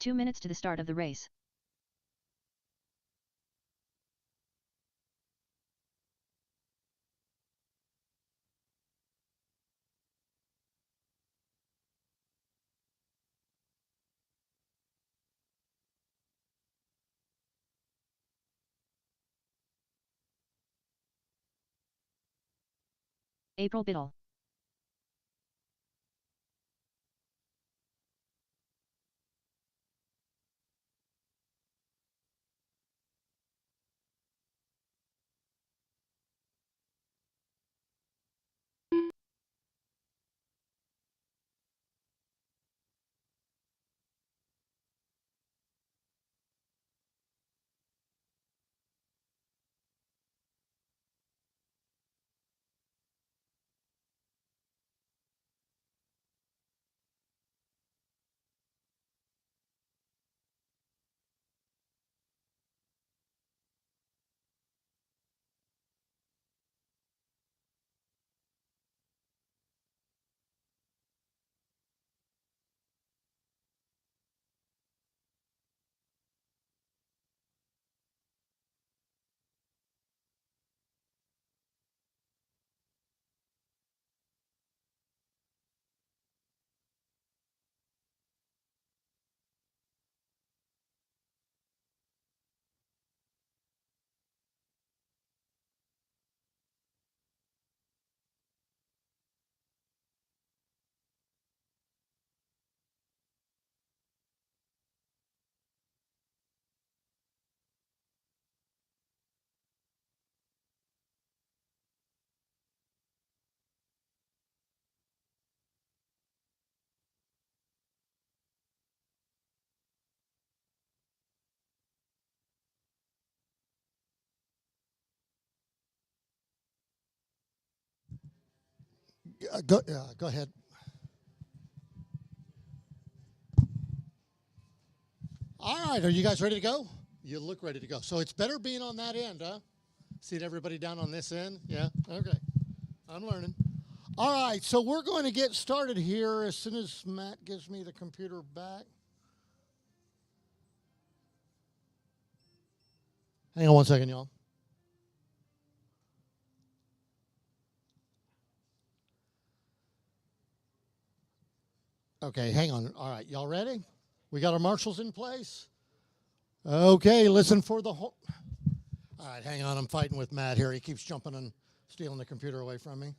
2 minutes to the start of the race. April Biddle. Go ahead. All right, are you guys ready to go? You look ready to go. So it's better being on that end, huh? See everybody down on this end? Yeah? Okay. I'm learning. All right, so we're going to get started here as soon as Matt gives me the computer back. Hang on one second, y'all. Okay, hang on. All right, y'all ready? We got our marshals in place? Okay, listen for the whole. All right, hang on. I'm fighting with Matt here. He keeps jumping and stealing the computer away from me.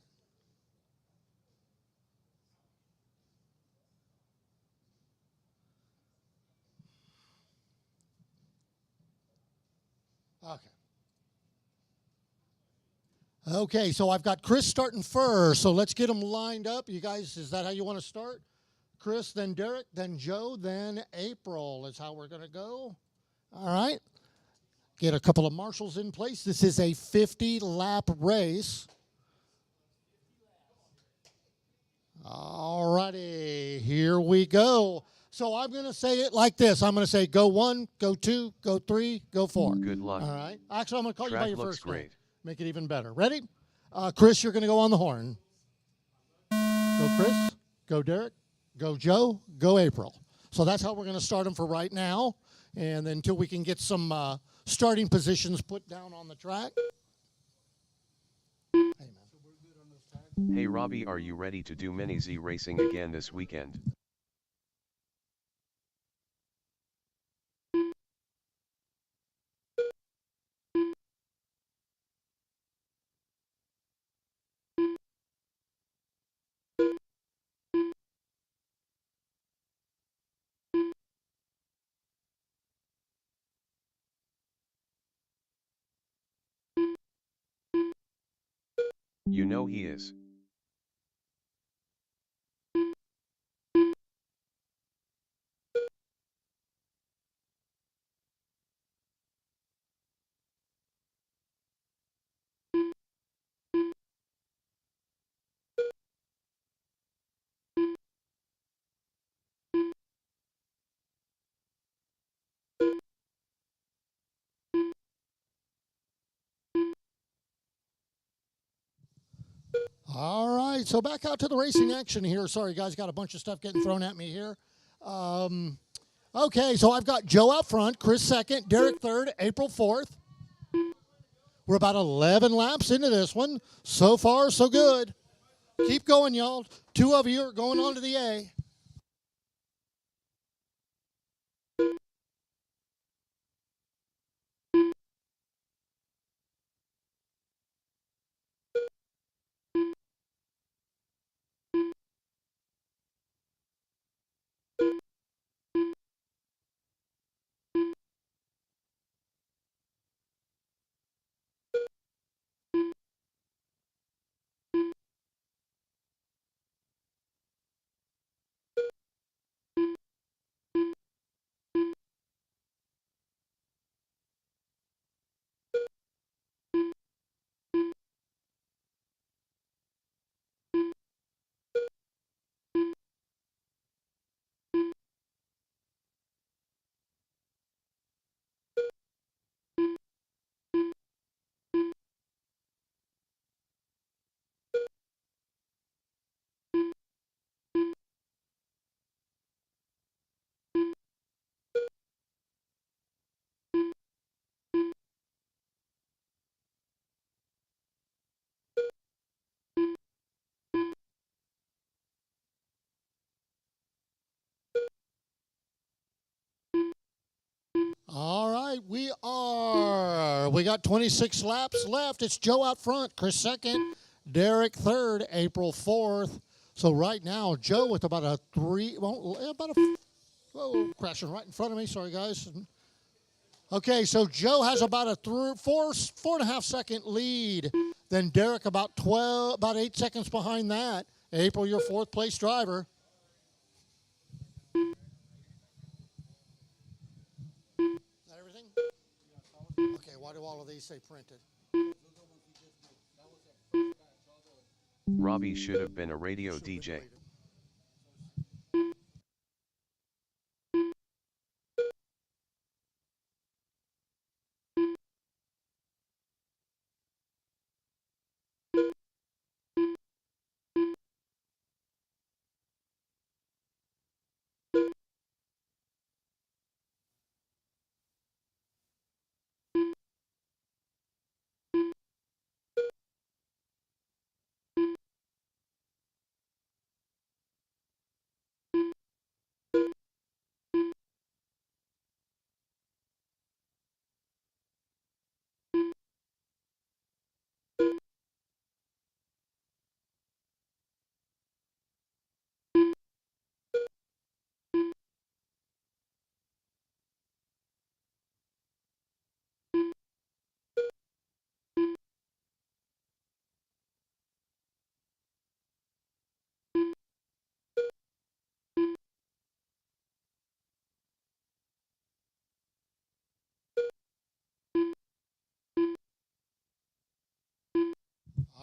Okay. Okay, so I've got Chris starting first, so let's get them lined up. You guys, is that how you want to start? Chris, then Derek, then Joe, then April is how we're going to go. All right. Get a couple of marshals in place. This is a 50-lap race. All righty, here we go. So I'm going to say it like this. I'm going to say go 1, go 2, go 3, go 4. Good luck. All right. Actually, I'm going to call Track you by your looks first name. great. Make it even better. Ready? Chris, you're going to go on the horn. Go Chris, go Derek, go Joe, go April. So that's how we're going to start them for right now. And then until we can get some starting positions put down on the track. Hey, man. Hey Robbie, are you ready to do Mini Z racing again this weekend? You know he is. All right, so back out to the racing action here. Sorry, guys, got a bunch of stuff getting thrown at me here. Okay, so I've got Joe out front, Chris second, Derek third, April 4th. We're about 11 laps into this one. So far, so good. Keep going, y'all. 2 of you are going on to the A. All right, we got 26 laps left. It's Joe out front, Chris second, Derek third, April 4th. So right now, Joe with about a crashing right in front of me. Sorry, guys. Okay, so Joe has about a 4.5 second lead. Then Derek about 8 seconds behind that. April, your 4th place driver. Okay, why do all of these say printed? Robbie should have been a radio DJ.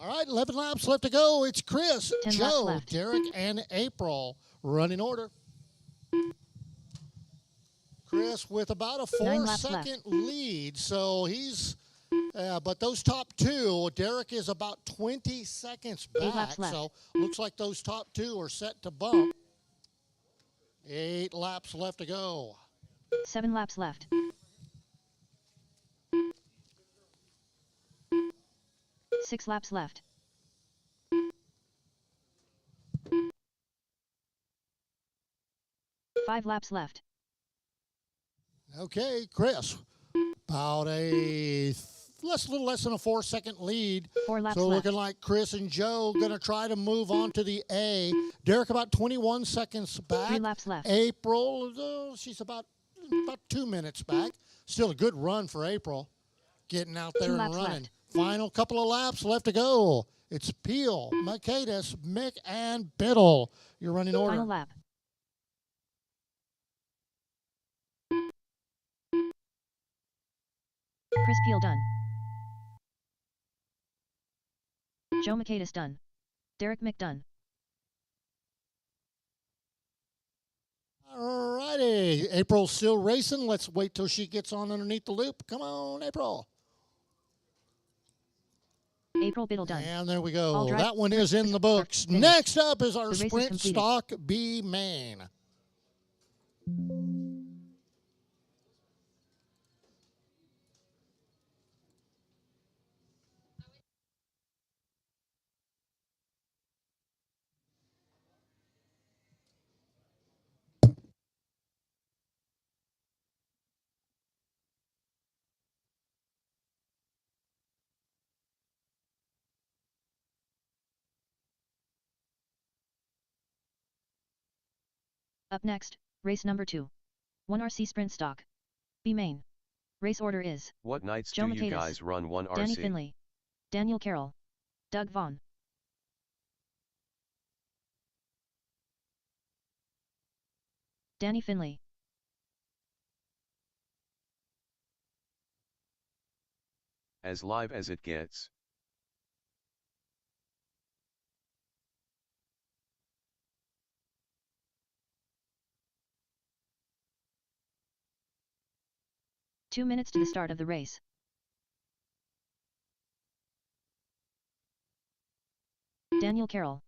All right, 11 laps left to go. It's Chris, 10 laps Joe, left. Derek, and April running order. Chris with about a 9 laps 4-second lead, so he's. But those top 2, Derek is about 20 seconds 8 back. laps left. So looks like those top 2 are set to bump. 8 laps left to go. 7 laps left. 6 laps left. 5 laps left. Okay, Chris, about a little less than a 4-second lead. 4 laps So left. looking like Chris and Joe going to try to move on to the A. Derek about 21 seconds back. 3 laps left. April, she's about 2 minutes back. Still a good run for April. Getting out there 2 and laps running. left. Final couple of laps left to go. It's Peel, Mercedes, Mick, and Biddle. Your running order. Final lap. Chris Peel done. Joe Mercedes done. Derek Mick done. All righty. April's still racing. Let's wait till she gets on underneath the loop. Come on, April. April Biddle done. And there we All go. drive- That one is in the books. Finish. Next up is our The race is sprint completed. stock B main. Up next, race number 2. 1 RC Sprint Stock. B main. Race order is What nights Joe do you Michaelis, guys run 1 Danny RC? Finley, Daniel Carroll, Doug Vaughn. Danny Finley. As live as it gets. Two minutes to the start of the race. Daniel Carroll.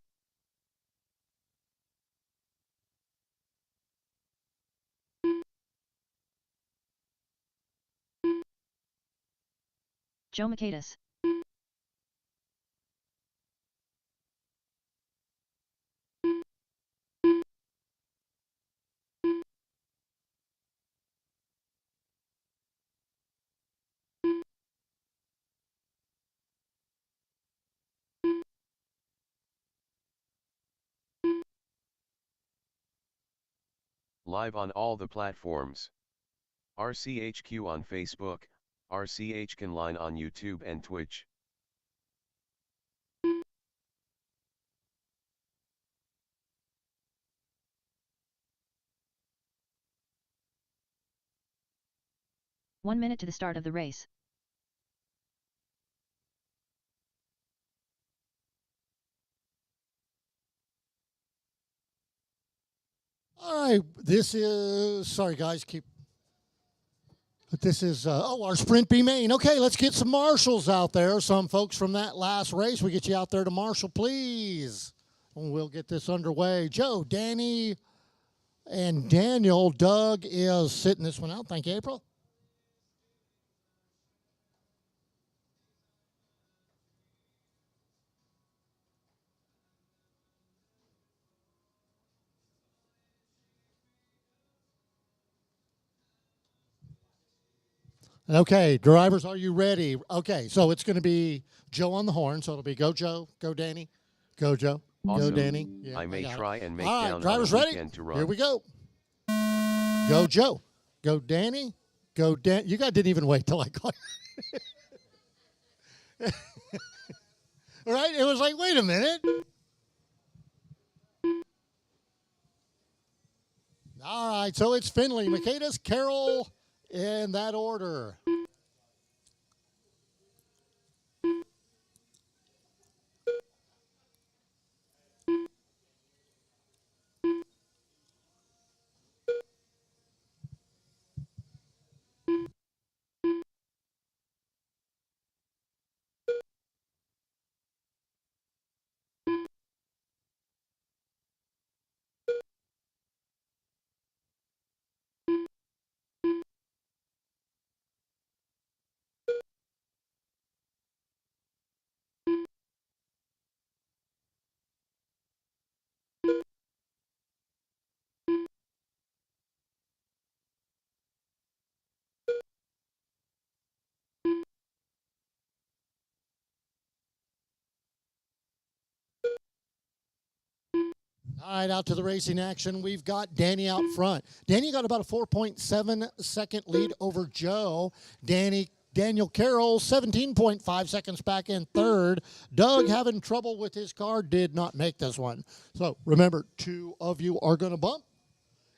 Joe Michaelis. Live on all the platforms. RCHQ on Facebook, RCHQ Line on YouTube and Twitch. One minute to the start of the race. All right, this is, sorry guys, this is, our Sprint B main. Okay, let's get some marshals out there. Some folks from that last race, we get you out there to marshal, please. And we'll get this underway. Joe, Danny, and Daniel. Doug is sitting this one out. Thank you, April. Okay, drivers, are you ready? Okay, so it's going to be Joe on the horn, so it'll be go Joe, go Danny, go Joe, Awesome. go Danny. Yeah, I may got it. try and make All right, down drivers on a ready? weekend to run. Here we go. Go Joe, go Danny, go Dan. You guys didn't even wait till I called. Right? It was like, wait a minute. All right, so it's Finley, Michaelis, Carroll, in that order. All right, out to the racing action. We've got Danny out front. Danny got about a 4.7 second lead over Joe. Daniel Carroll, 17.5 seconds back in third. Doug having trouble with his car, did not make this one. So remember, two of you are going to bump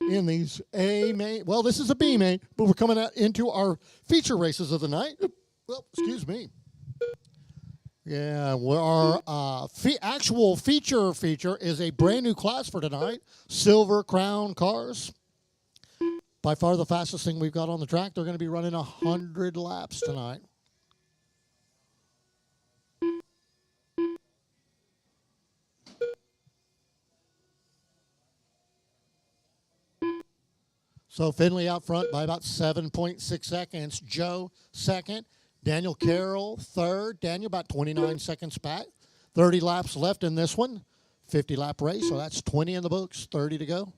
in these A main. Well, this is a B main, but we're coming out into our feature races of the night. Well, excuse me. Yeah, well, our actual feature is a brand new class for tonight, Silver Crown cars. By far the fastest thing we've got on the track. They're going to be running 100 laps tonight. So Finley out front by about 7.6 seconds. Joe second. Daniel Carroll third. Daniel about 29 seconds back. 30 laps left in this one. 50-lap race, so that's 20 in the books, 30 to go.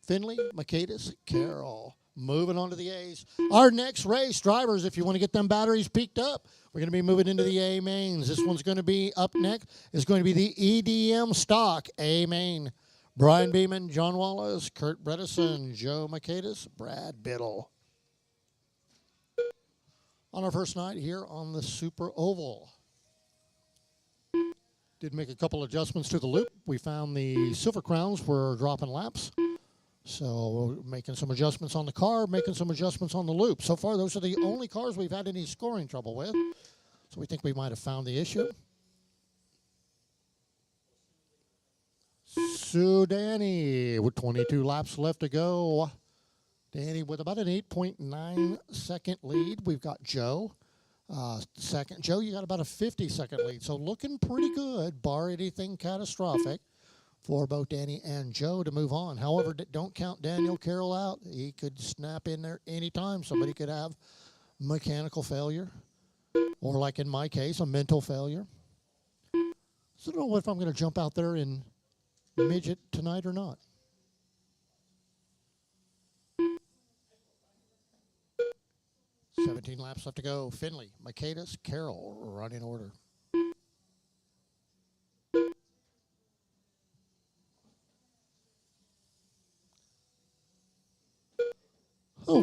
Finley, Michaelis, Carroll. Moving on to the A's. Our next race, drivers, if you want to get them batteries peaked up, we're going to be moving into the A mains. This one's going to be up next. It's going to be the EDM stock A main. Brian Beeman, John Wallace, Kurt Bredesen, Joe Makedas, Brad Biddle. On our first night here on the Super Oval. Did make a couple adjustments to the loop. We found the Silver Crowns were dropping laps. So making some adjustments on the car, making some adjustments on the loop. So far, those are the only cars we've had any scoring trouble with. So we think we might have found the issue. Sue Danny with 22 laps left to go. Danny with about an 8.9 second lead. We've got Joe second. Joe, you got about a 50-second lead. So looking pretty good, bar anything catastrophic, for both Danny and Joe to move on. However, don't count Daniel Carroll out. He could snap in there anytime. Somebody could have mechanical failure, or like in my case, a mental failure. So I don't know if I'm going to jump out there in midget tonight or not. $17 laps left to go. Finley, Makedas, Carroll, running order. Oh,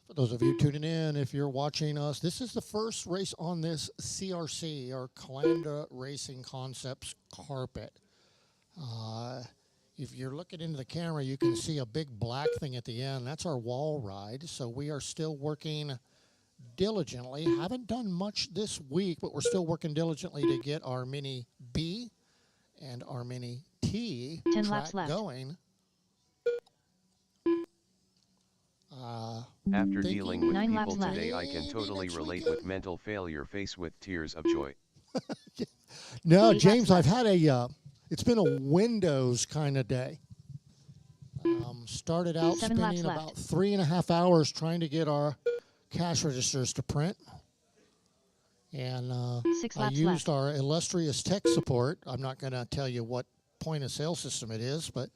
for those of you tuning in, if you're watching us, this is the first race on this CRC, or Calanda Racing Concepts carpet. If you're looking into the camera, you can see a big black thing at the end. That's our wall ride. So we are still working diligently. Haven't done much this week, but we're still working diligently to get our Mini B and our Mini T 10 track laps left. going. After dealing with 9 people laps today, left. I can totally Maybe relate next with mental failure faced with tears of joy. No, 8 James, laps I've had a, it's been a Windows kind of day. Started out 7 laps spending left. about 3.5 hours trying to get our cash registers to print. And 6 I laps used left. our illustrious tech support. I'm not going to tell you what point of sale system it is, but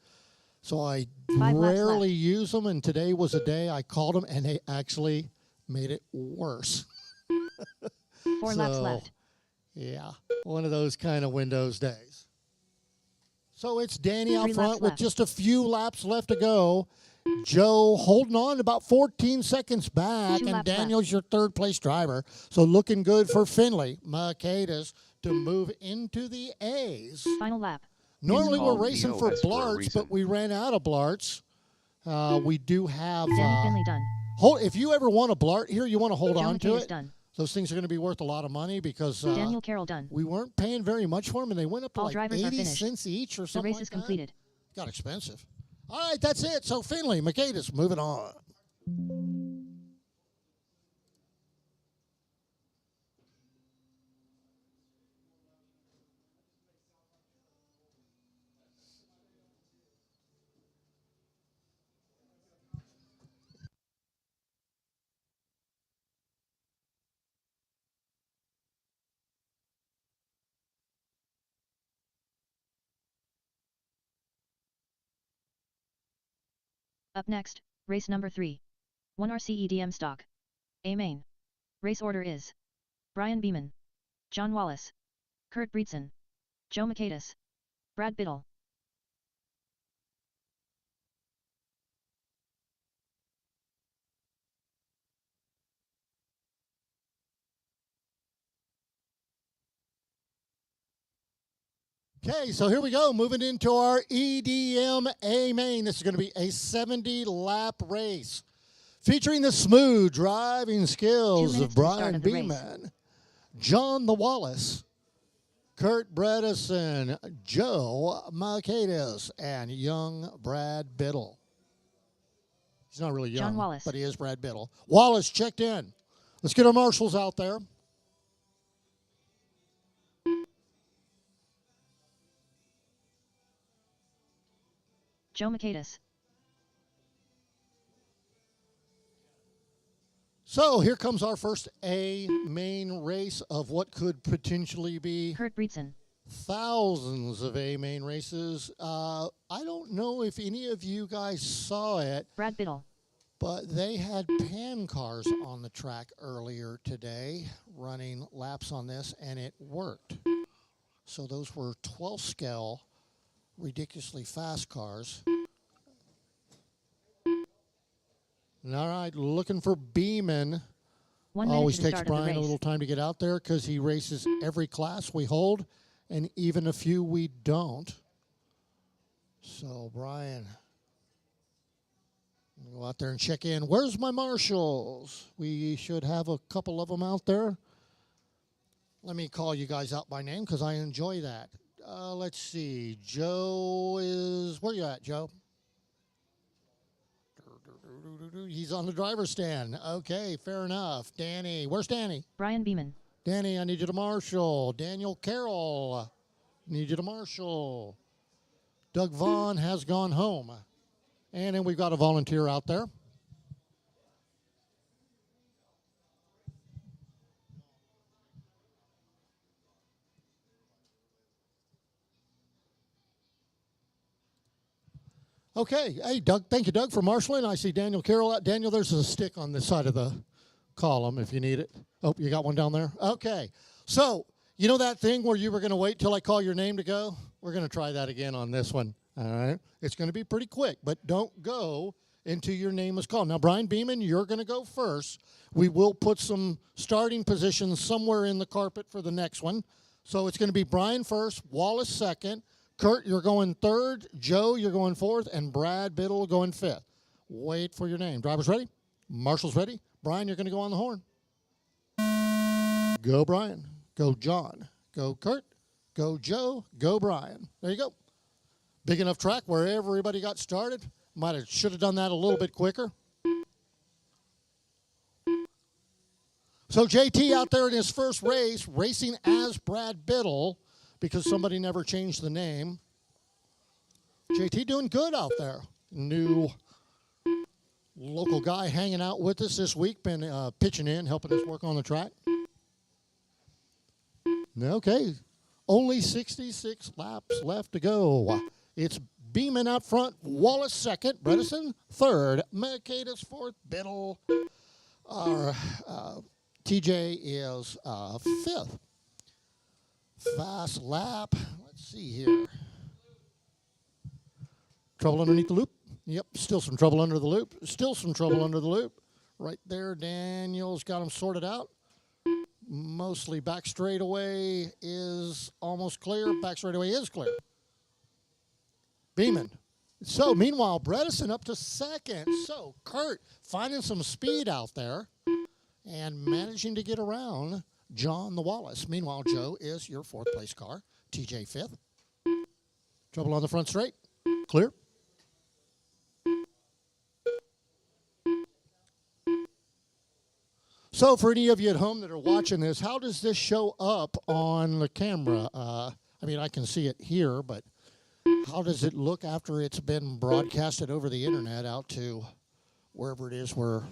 so I 5 laps rarely left. use them, and today was a day I called them, and they actually made it worse. 4 laps left. Yeah, one of those kind of Windows days. So it's Danny out 3 front laps with left. just a few laps left to go. Joe holding on about 14 seconds back, 2 and laps Daniel's your third place driver. So looking good for Finley Makedas to move into the A's. Final lap. Normally we're called racing for EOS for a Blarts, reason. but we ran out of Blarts. We do have. Danny Finley done. If you ever want a Blart here, you want to hold Joe on to Makedas it. done. Those things are going to be worth a lot of money because Daniel Carroll done. we weren't paying very much for them, and they went up to All like drivers are 80 finished. cents each or The something race like is that. completed. Got expensive. All right, that's it. So Finley Makedas moving on. Up next, race number 3. 1 RCEDM stock. A main. Race order is Brian Beeman, John Wallace, Kurt Bredesen, Joe Makedas, Brad Biddle. Okay, so here we go. Moving into our EDM A main. This is going to be a 70-lap race featuring the smooth driving 2 skills minutes of to the start Brian of the race. Beeman, John the Wallace, Kurt Bredesen, Joe Makedas, and young Brad Biddle. He's not really young, John Wallace. but he is Brad Biddle. Wallace checked in. Let's get our marshals out there. Joe Makedas. So here comes our first A main race of what could potentially be Kurt Bredesen. thousands of A main races. I don't know if any of you guys saw it, Brad Biddle. but they had pan cars on the track earlier today running laps on this, and it worked. So those were 12 scale ridiculously fast cars. All right, looking for Beeman. 1 minute Always to the takes start of the Brian a race. little time to get out there because he races every class we hold and even a few we don't. So, Brian, go out there and check in. Where's my marshals? We should have a couple of them out there. Let me call you guys out by name because I enjoy that. Let's see. Joe is, where you at, Joe? He's on the driver's stand. Okay, fair enough. Danny, where's Danny? Brian Beeman. Danny, I need you to marshal. Daniel Carroll, need you to marshal. Doug Vaughn has gone home. And then we've got a volunteer out there. Okay. Hey, Doug. Thank you, Doug, for marshaling. I see Daniel Carroll out. Daniel, there's a stick on this side of the column if you need it. Oh, you got one down there? Okay. So, you know that thing where you were going to wait till I call your name to go? We're going to try that again on this one. All right. It's going to be pretty quick, but don't go until your name is called. Now, Brian Beeman, you're going to go first. We will put some starting positions somewhere in the carpet for the next one. So it's going to be Brian first, Wallace second, Kurt, you're going third, Joe, you're going fourth, and Brad Biddle going fifth. Wait for your name. Drivers ready? Marshals ready? Brian, you're going to go on the horn. Go Brian. Go John. Go Kurt. Go Joe. Go Brian. There you go. Big enough track where everybody got started. Should have done that a little bit quicker. So JT out there in his first race, racing as Brad Biddle, because somebody never changed the name. JT doing good out there. New local guy hanging out with us this week, been pitching in, helping us work on the track. Okay, only 66 laps left to go. It's Beeman out front, Wallace second, Bredesen third, Mercatus fourth, Biddle. Our TJ is fifth. Fast lap. Let's see here. Trouble underneath the loop. Yep, still some trouble under the loop. Still some trouble under the loop. Right there, Daniel's got him sorted out. Mostly back straightaway is almost clear. Back straightaway is clear. Beeman. So, meanwhile, Bredesen up to second. So, Kurt finding some speed out there and managing to get around John the Wallace. Meanwhile, Joe is your fourth place car. TJ fifth. Trouble on the front straight. Clear. So for any of you at home that are watching this, how does this show up on the camera? I mean, I can see it here, but how does it look after it's been broadcasted over the internet out to wherever it is we're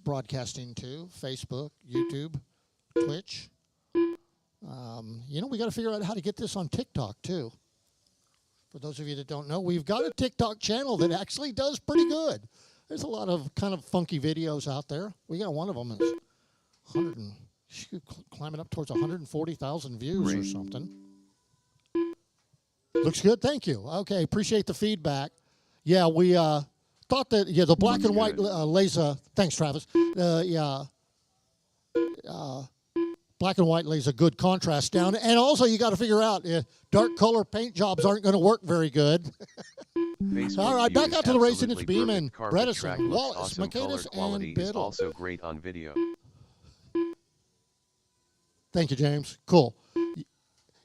broadcasting to? Facebook, YouTube, Twitch. You know, we got to figure out how to get this on TikTok too. For those of you that don't know, we've got a TikTok channel that actually does pretty good. There's a lot of kind of funky videos out there. We got one of them that's climbing up towards 140,000 views or something. Looks good, thank you. Okay, appreciate the feedback. Yeah, we thought that the black and white laser. Thanks, Travis. Black and white lays a good contrast down. And also, you got to figure out dark color paint jobs aren't going to work very good. All right, back out to the racing. It's Beeman, Bredesen, Wallace, awesome. Mercatus, Quality and Biddle. is also great on video. Thank you, James. Cool.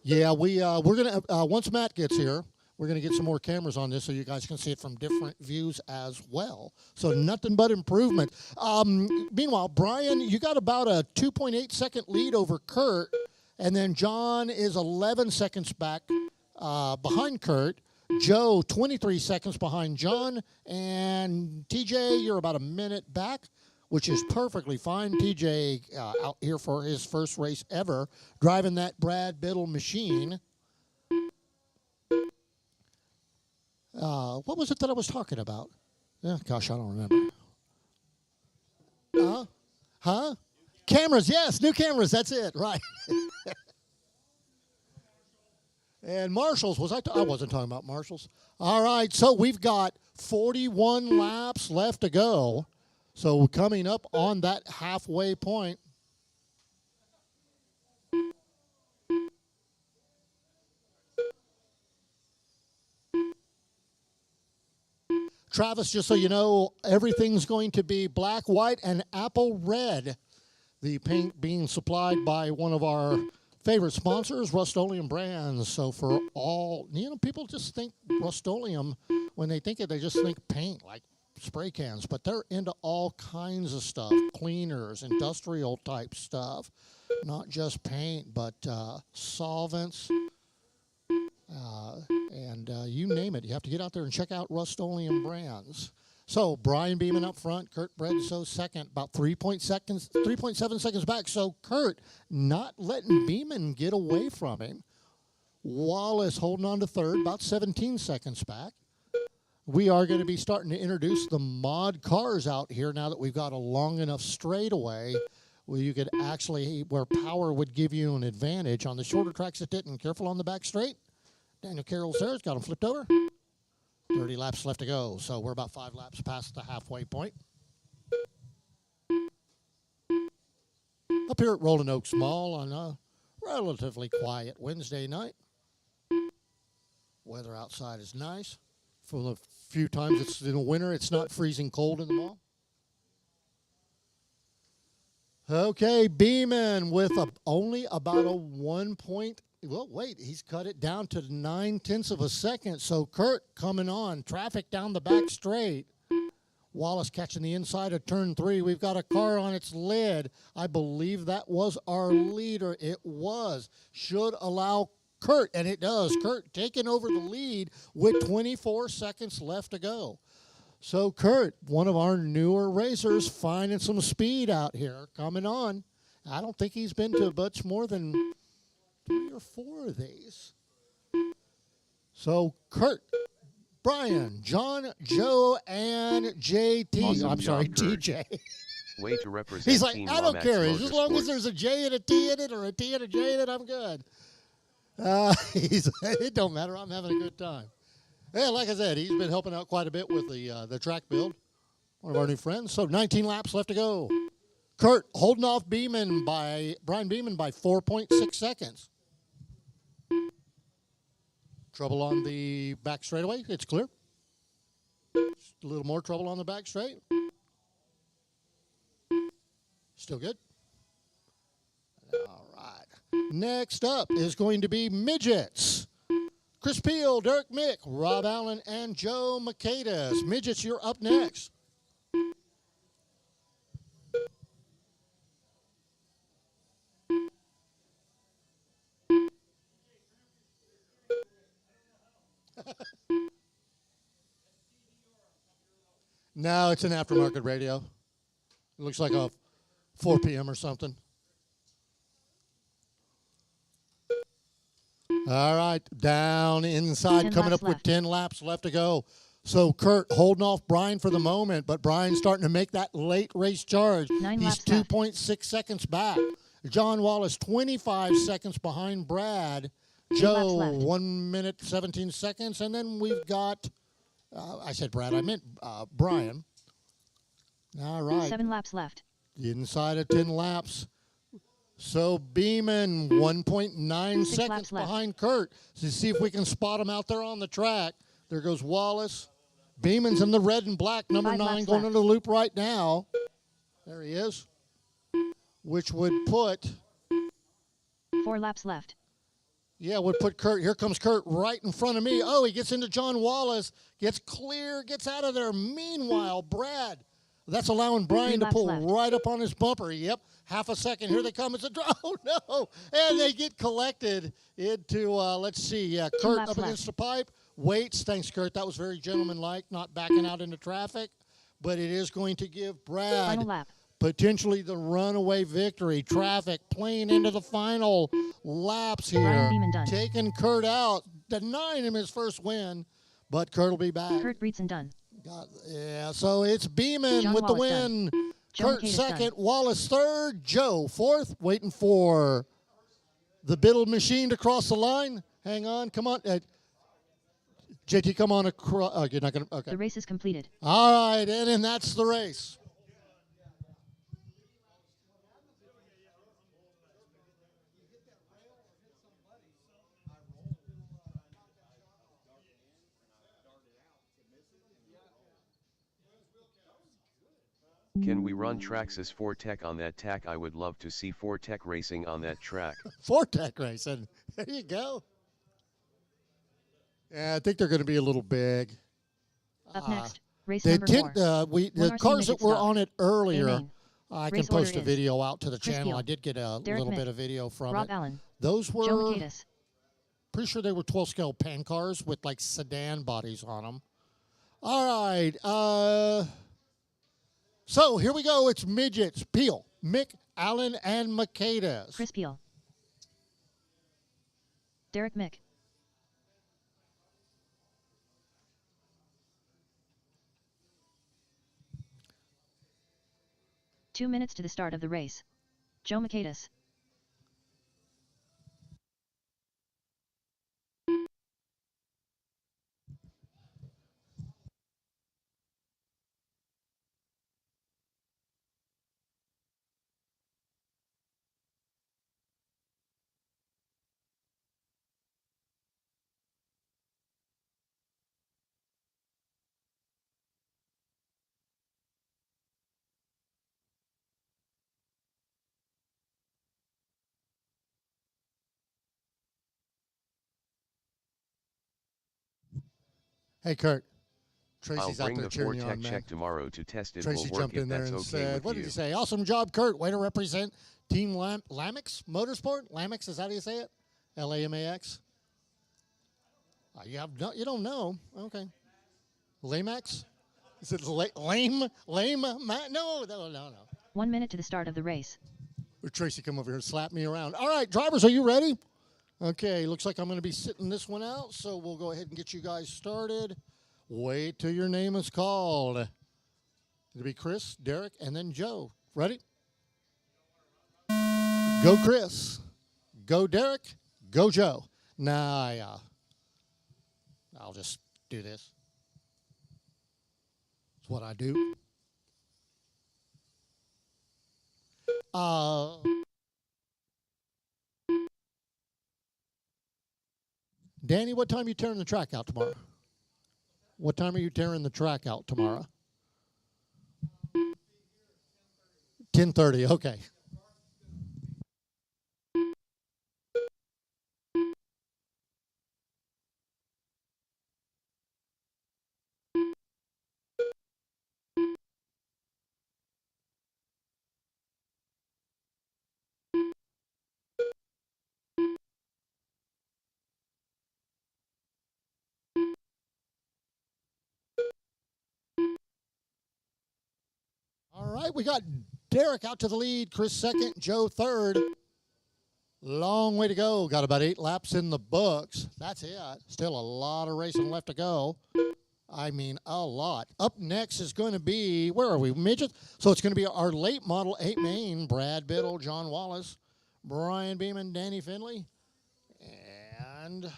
Yeah, we're gonna once Matt gets here, we're gonna get some more cameras on this so you guys can see it from different views as well. So nothing but improvement. Meanwhile, Brian, you got about a 2.8 second lead over Kurt, and then John is 11 seconds back behind Kurt. Joe, 23 seconds behind John, and TJ, you're about a minute back, which is perfectly fine. TJ out here for his first race ever, driving that Brad Biddle machine. What was it that I was talking about? Gosh, I don't remember. Cameras, yes, new cameras, that's it, right. And Marshalls, I wasn't talking about Marshalls. All right, so we've got 41 laps left to go. So coming up on that halfway point. Travis, just so you know, everything's going to be black, white, and apple red. The paint being supplied by one of our favorite sponsors, Rust-Oleum Brands. So for all, people just think Rust-Oleum, when they think it, they just think paint, like spray cans. But they're into all kinds of stuff, cleaners, industrial type stuff. Not just paint, but solvents, and you name it. You have to get out there and check out Rust-Oleum Brands. So Brian Beeman up front, Kurt Bledsoe second, about 3.7 seconds back. So Kurt not letting Beeman get away from him. Wallace holding on to third, about 17 seconds back. We are going to be starting to introduce the mod cars out here now that we've got a long enough straightaway where you could actually, where power would give you an advantage. On the shorter tracks it didn't. Careful on the back straight. Daniel Carroll's there. He's got him flipped over. 30 laps left to go. So we're about 5 laps past the halfway point. Up here at Rolling Oaks Mall on a relatively quiet Wednesday night. Weather outside is nice. For the few times it's in the winter, it's not freezing cold in the mall. Okay, Beeman with only about a 1 point. Well, wait, he's cut it down to 9/10 of a second. So Kurt coming on. Traffic down the back straight. Wallace catching the inside of turn 3. We've got a car on its lid. I believe that was our leader. It was. Should allow Kurt, and it does. Kurt taking over the lead with 24 seconds left to go. So Kurt, one of our newer racers, finding some speed out here, coming on. I don't think he's been to much more than 3 or 4 of these. So Kurt, Brian, John, Joe, and JT. Awesome I'm sorry, job, Kurt. TJ. Way to represent He's like, Team I don't Lomax care. As long as Motorsport. there's a J and a T in it or a T and a J in it, I'm good. It don't matter. I'm having a good time. Yeah, like I said, he's been helping out quite a bit with the track build. One of our new friends. So 19 laps left to go. Kurt holding off Brian Beeman by 4.6 seconds. Trouble on the back straightaway. It's clear. Just a little more trouble on the back straight. Still good. All right. Next up is going to be Midgets. Chris Peel, Derek Mick, Rob Allen, and Joe Macedas. Midgets, you're up next. No, it's an aftermarket radio. It looks like a 4 p.m. or something. All right, down inside, coming up with 10 laps left to go. So Kurt holding off Brian for the moment, but Brian's starting to make that late race charge. 9 He's laps left. 2.6 seconds back. John Wallace, 25 seconds behind Brad. 8 Joe, laps left. 1 minute, 17 seconds. And then we've got, I said Brad, I meant Brian. All right. 7 laps left. Inside of 10 laps. So Beeman, 1.9 6 seconds laps left. behind Kurt. So see if we can spot him out there on the track. There goes Wallace. Beeman's in the red and black, number 5 9, laps going left. into the loop right now. There he is. Which would put, 4 laps left. yeah, would put Kurt, here comes Kurt right in front of me. Oh, he gets into John Wallace, gets clear, gets out of there. Meanwhile, Brad, that's allowing Brian 3 to laps pull left. right up on his bumper. Yep, half a second. Here they come. It's a draw. Oh, no. And they get collected into, let's see, yeah, Kurt laps up left. against the pipe. Waits. Thanks, Kurt. That was very gentlemanlike, not backing out into traffic. But it is going to give Brad Final lap. potentially the runaway victory. Traffic playing into the final laps here. Brian Beeman done. Taking Kurt out, denying him his first win. But Kurt will be back. Kurt Breedson done. Yeah, so it's Beeman John with the Wallace win. Joe Kurt Macedas second, done. Wallace third, Joe fourth, waiting for the Biddle machine to cross the line. Hang on. Come on. JT, come on across. Oh, you're not going to. Okay. The race is completed. All right, and that's the race. Can we run Traxxas 4Tech on that tack? I would love to see 4Tech racing on that track. 4Tech racing. There you go. Yeah, I think they're going to be a little big. Up next, race The number 4. the RC cars that Midget were stock. on it earlier, Main. I can Race order post a is video out to the Chris channel. Peel, I did get a Derek little Mick, bit of video from Rob it. Allen, Those Joe were Macatus. pretty sure they were 12 scale pan cars with like sedan bodies on them. All right. So here we go. It's Midgets. Peel, Mick, Allen, and Macadas. Chris Peel. Derek Mick. Two minutes to the start of the race. Joe Macatus. Hey, Kurt. I'll Tracy's out bring there the cheering you 4Tech on, man. check tomorrow to test it. Tracy Will work jumped if in there that's and okay said, with what did you. he say? Awesome job, Kurt. Way to represent Team Lamix Motorsport. Lamix, is that how you say it? Lamax? You don't know. Okay. Lamax? Is it lame? No. 1 minute to the start of the race. Or Tracy come over here and slap me around. All right, drivers, are you ready? Okay, looks like I'm going to be sitting this one out, so we'll go ahead and get you guys started. Wait till your name is called. It'll be Chris, Derek, and then Joe. Ready? Go Chris. Go Derek. Go Joe. Now, I'll just do this. It's what I do. Danny, what time are you tearing the track out tomorrow? What time are you tearing the track out tomorrow? 10:30, okay. All right, we got Derek out to the lead, Chris second, Joe third. Long way to go. Got about 8 laps in the books. That's it. Still a lot of racing left to go. I mean, a lot. Up next is going to be, where are we, Midgets? So it's going to be our late model 8 main, Brad Biddle, John Wallace, Brian Beeman, Danny Finley, and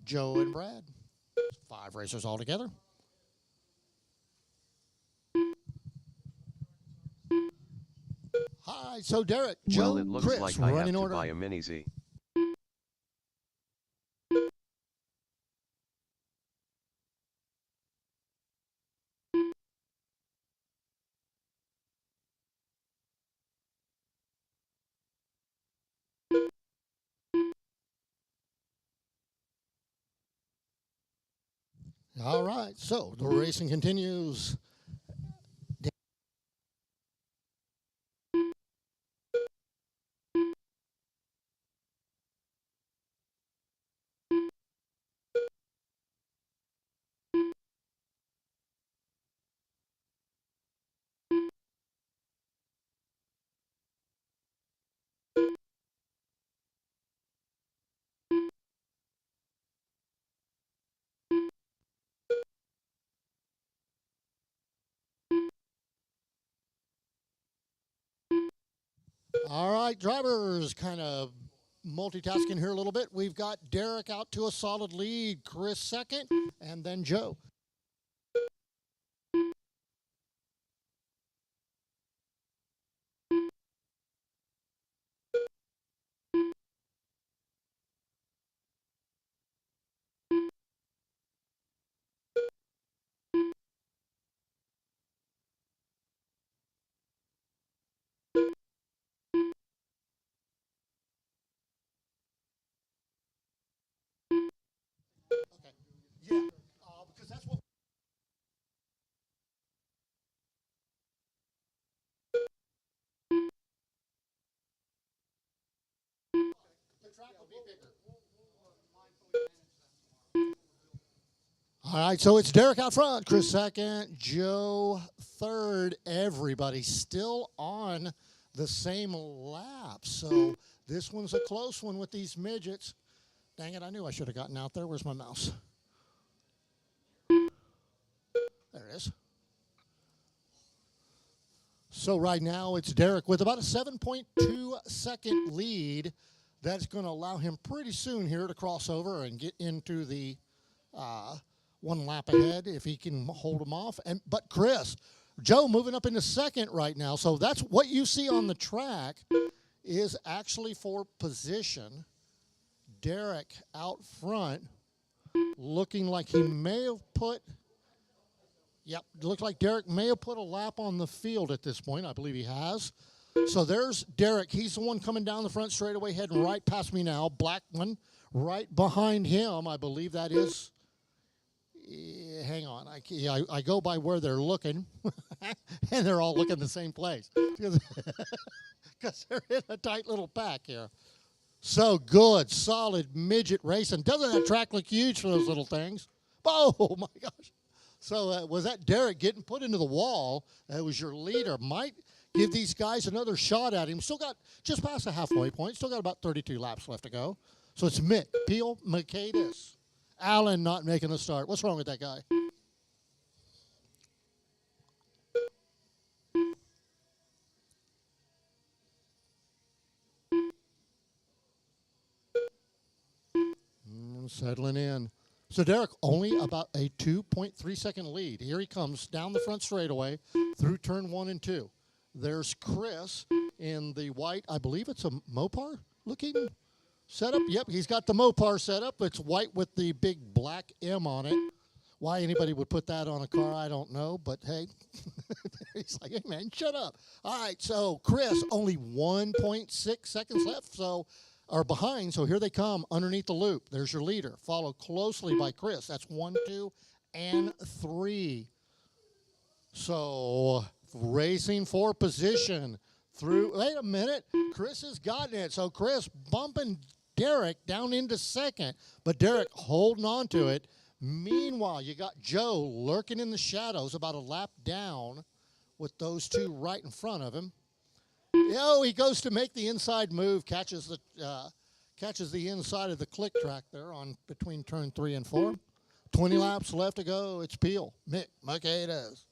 Joe and Brad. 5 racers all together. Hi, so Derek, Joe, Well, it looks Chris, like I have running to order. buy a Mini Z. All right, so the racing continues. All right, drivers, kind of multitasking here a little bit. We've got Derek out to a solid lead, Chris second, and then Joe. Okay. Yeah, because that's what the track will be bigger. All right, so it's Derek out front, Chris second, Joe third. Everybody still on the same lap. So this one's a close one with these midgets. Dang it, I knew I should have gotten out there. Where's my mouse? There it is. So right now it's Derek with about a 7.2 second lead. That's going to allow him pretty soon here to cross over and get into the one lap ahead if he can hold him off. But Chris, Joe moving up into second right now. So that's what you see on the track is actually for position. Derek out front looking like he may have put, yep, it looks like Derek may have put a lap on the field at this point. I believe he has. So there's Derek. He's the one coming down the front straightaway, heading right past me now. Blackman right behind him. I believe that is, hang on. I go by where they're looking, and they're all looking the same place because they're in a tight little pack here. So good, solid midget racing. Doesn't that track look huge for those little things? Oh, my gosh. So was that Derek getting put into the wall? That was your leader. Might give these guys another shot at him. Still got just past the halfway point. Still got about 32 laps left to go. So it's Mick, Peel, Mercedes. Allen not making the start. What's wrong with that guy? Settling in. So Derek only about a 2.3 second lead. Here he comes down the front straightaway through turn 1 and 2. There's Chris in the white, I believe it's a Mopar looking setup. Yep, he's got the Mopar setup. It's white with the big black M on it. Why anybody would put that on a car, I don't know. But hey, he's like, hey man, shut up. All right, so Chris, only 1.6 seconds left. So are behind, so here they come underneath the loop. There's your leader, followed closely by Chris. That's 1, 2, and 3. So racing for position through, wait a minute, Chris has gotten it. So Chris bumping Derek down into second, but Derek holding on to it. Meanwhile, you got Joe lurking in the shadows about a lap down with those two right in front of him. Oh, he goes to make the inside move, catches the inside of the click track there on between turn 3 and 4. 20 laps left to go. It's Peel. Mick, Mercedes.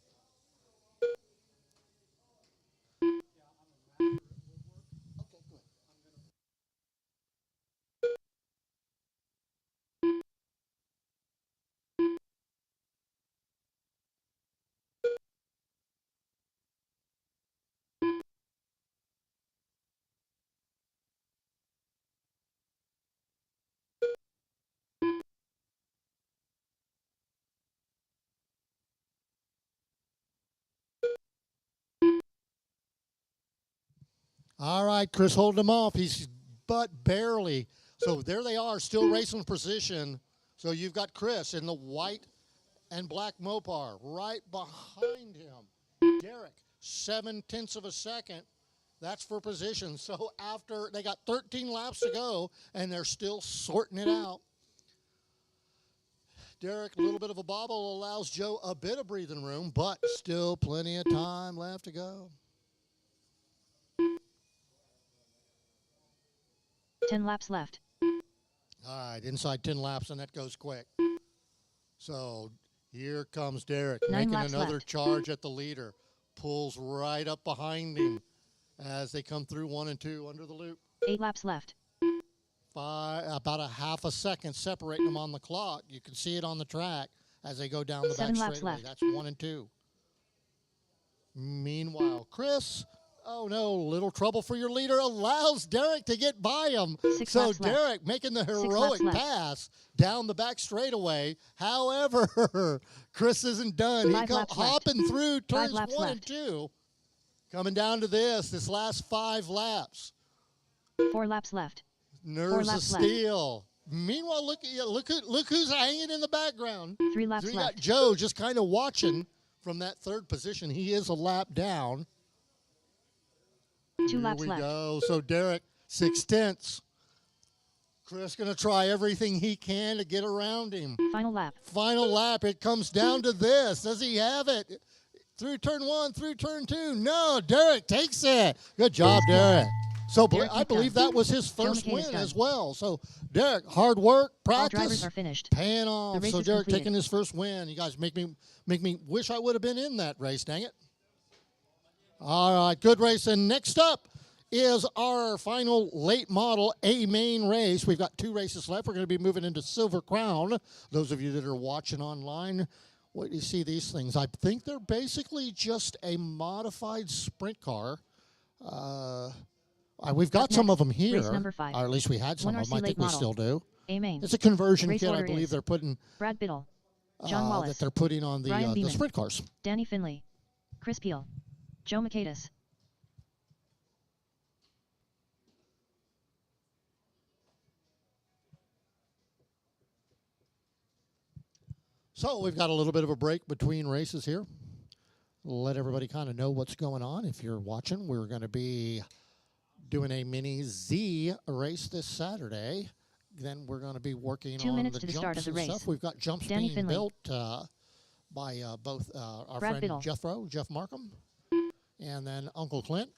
All right, Chris holding him off. He's but barely. So there they are, still racing position. So you've got Chris in the white and black Mopar right behind him. Derek, 0.7 of a second. That's for position. So after they got 13 laps to go, and they're still sorting it out. Derek, a little bit of a bobble allows Joe a bit of breathing room, but still plenty of time left to go. 10 laps left. All right, inside 10 laps, and that goes quick. So here comes Derek 9 making laps another left. charge at the leader. Pulls right up behind him. as they come through 1 and 2 under the loop. 8 laps left. About a half a second separating them on the clock. You can see it on the track as they go down the 7 back laps straightaway. left. That's 1 and 2. Meanwhile, Chris, oh no, little trouble for your leader, allows Derek to get by him. 6 So laps left. Derek making the 6 heroic laps left. pass down the back straightaway. However, Chris isn't done. 5 He comes laps left. hopping through 5 turns laps 1 and left. 2. Coming down to this last 5 laps. 4 laps left. Nerves of laps left. steel. Meanwhile, look who's hanging in the background. 3 laps So we left. got Joe just kind of watching from that third position. He is a lap down. 2 laps Here we left. go. So Derek, 6/10. Chris going to try everything he can to get around him. Final lap. Final lap. It comes down to this. Does he have it? Through turn 1, through turn 2. No, Derek takes it. Good job, Derek. So Derek I believe done. that was his Joe first McKay is win done. as well. So Derek, hard work, All drivers practice, are finished. paying off. The race So is Derek completed. taking his first win. You guys make me wish I would have been in that race. Dang it. All right, good race. And next up is our final late model A main race. We've got 2 races left. We're going to be moving into Silver Crown. Those of you that are watching online, what do you see these things? I think they're basically just a modified sprint car. We've got Up some next, of them here, race number 5. or at least we had some 1 of them. I RC think late we model. still do. A main. It's a conversion Race kit, I order believe is they're putting Brad Biddle. John Wallace. that they're putting on Brian the Beeman. sprint cars. Danny Finley. Chris Peel. Joe Makaitis. So we've got a little bit of a break between races here. Let everybody kind of know what's going on. If you're watching, we're going to be doing a mini Z race this Saturday. Then we're going to be working 2 on minutes the to the jumps start of the and race. stuff. We've got jumps Danny being Finley. built by both our Brad friend Biddle. Jeff Markham, and then Uncle Clint.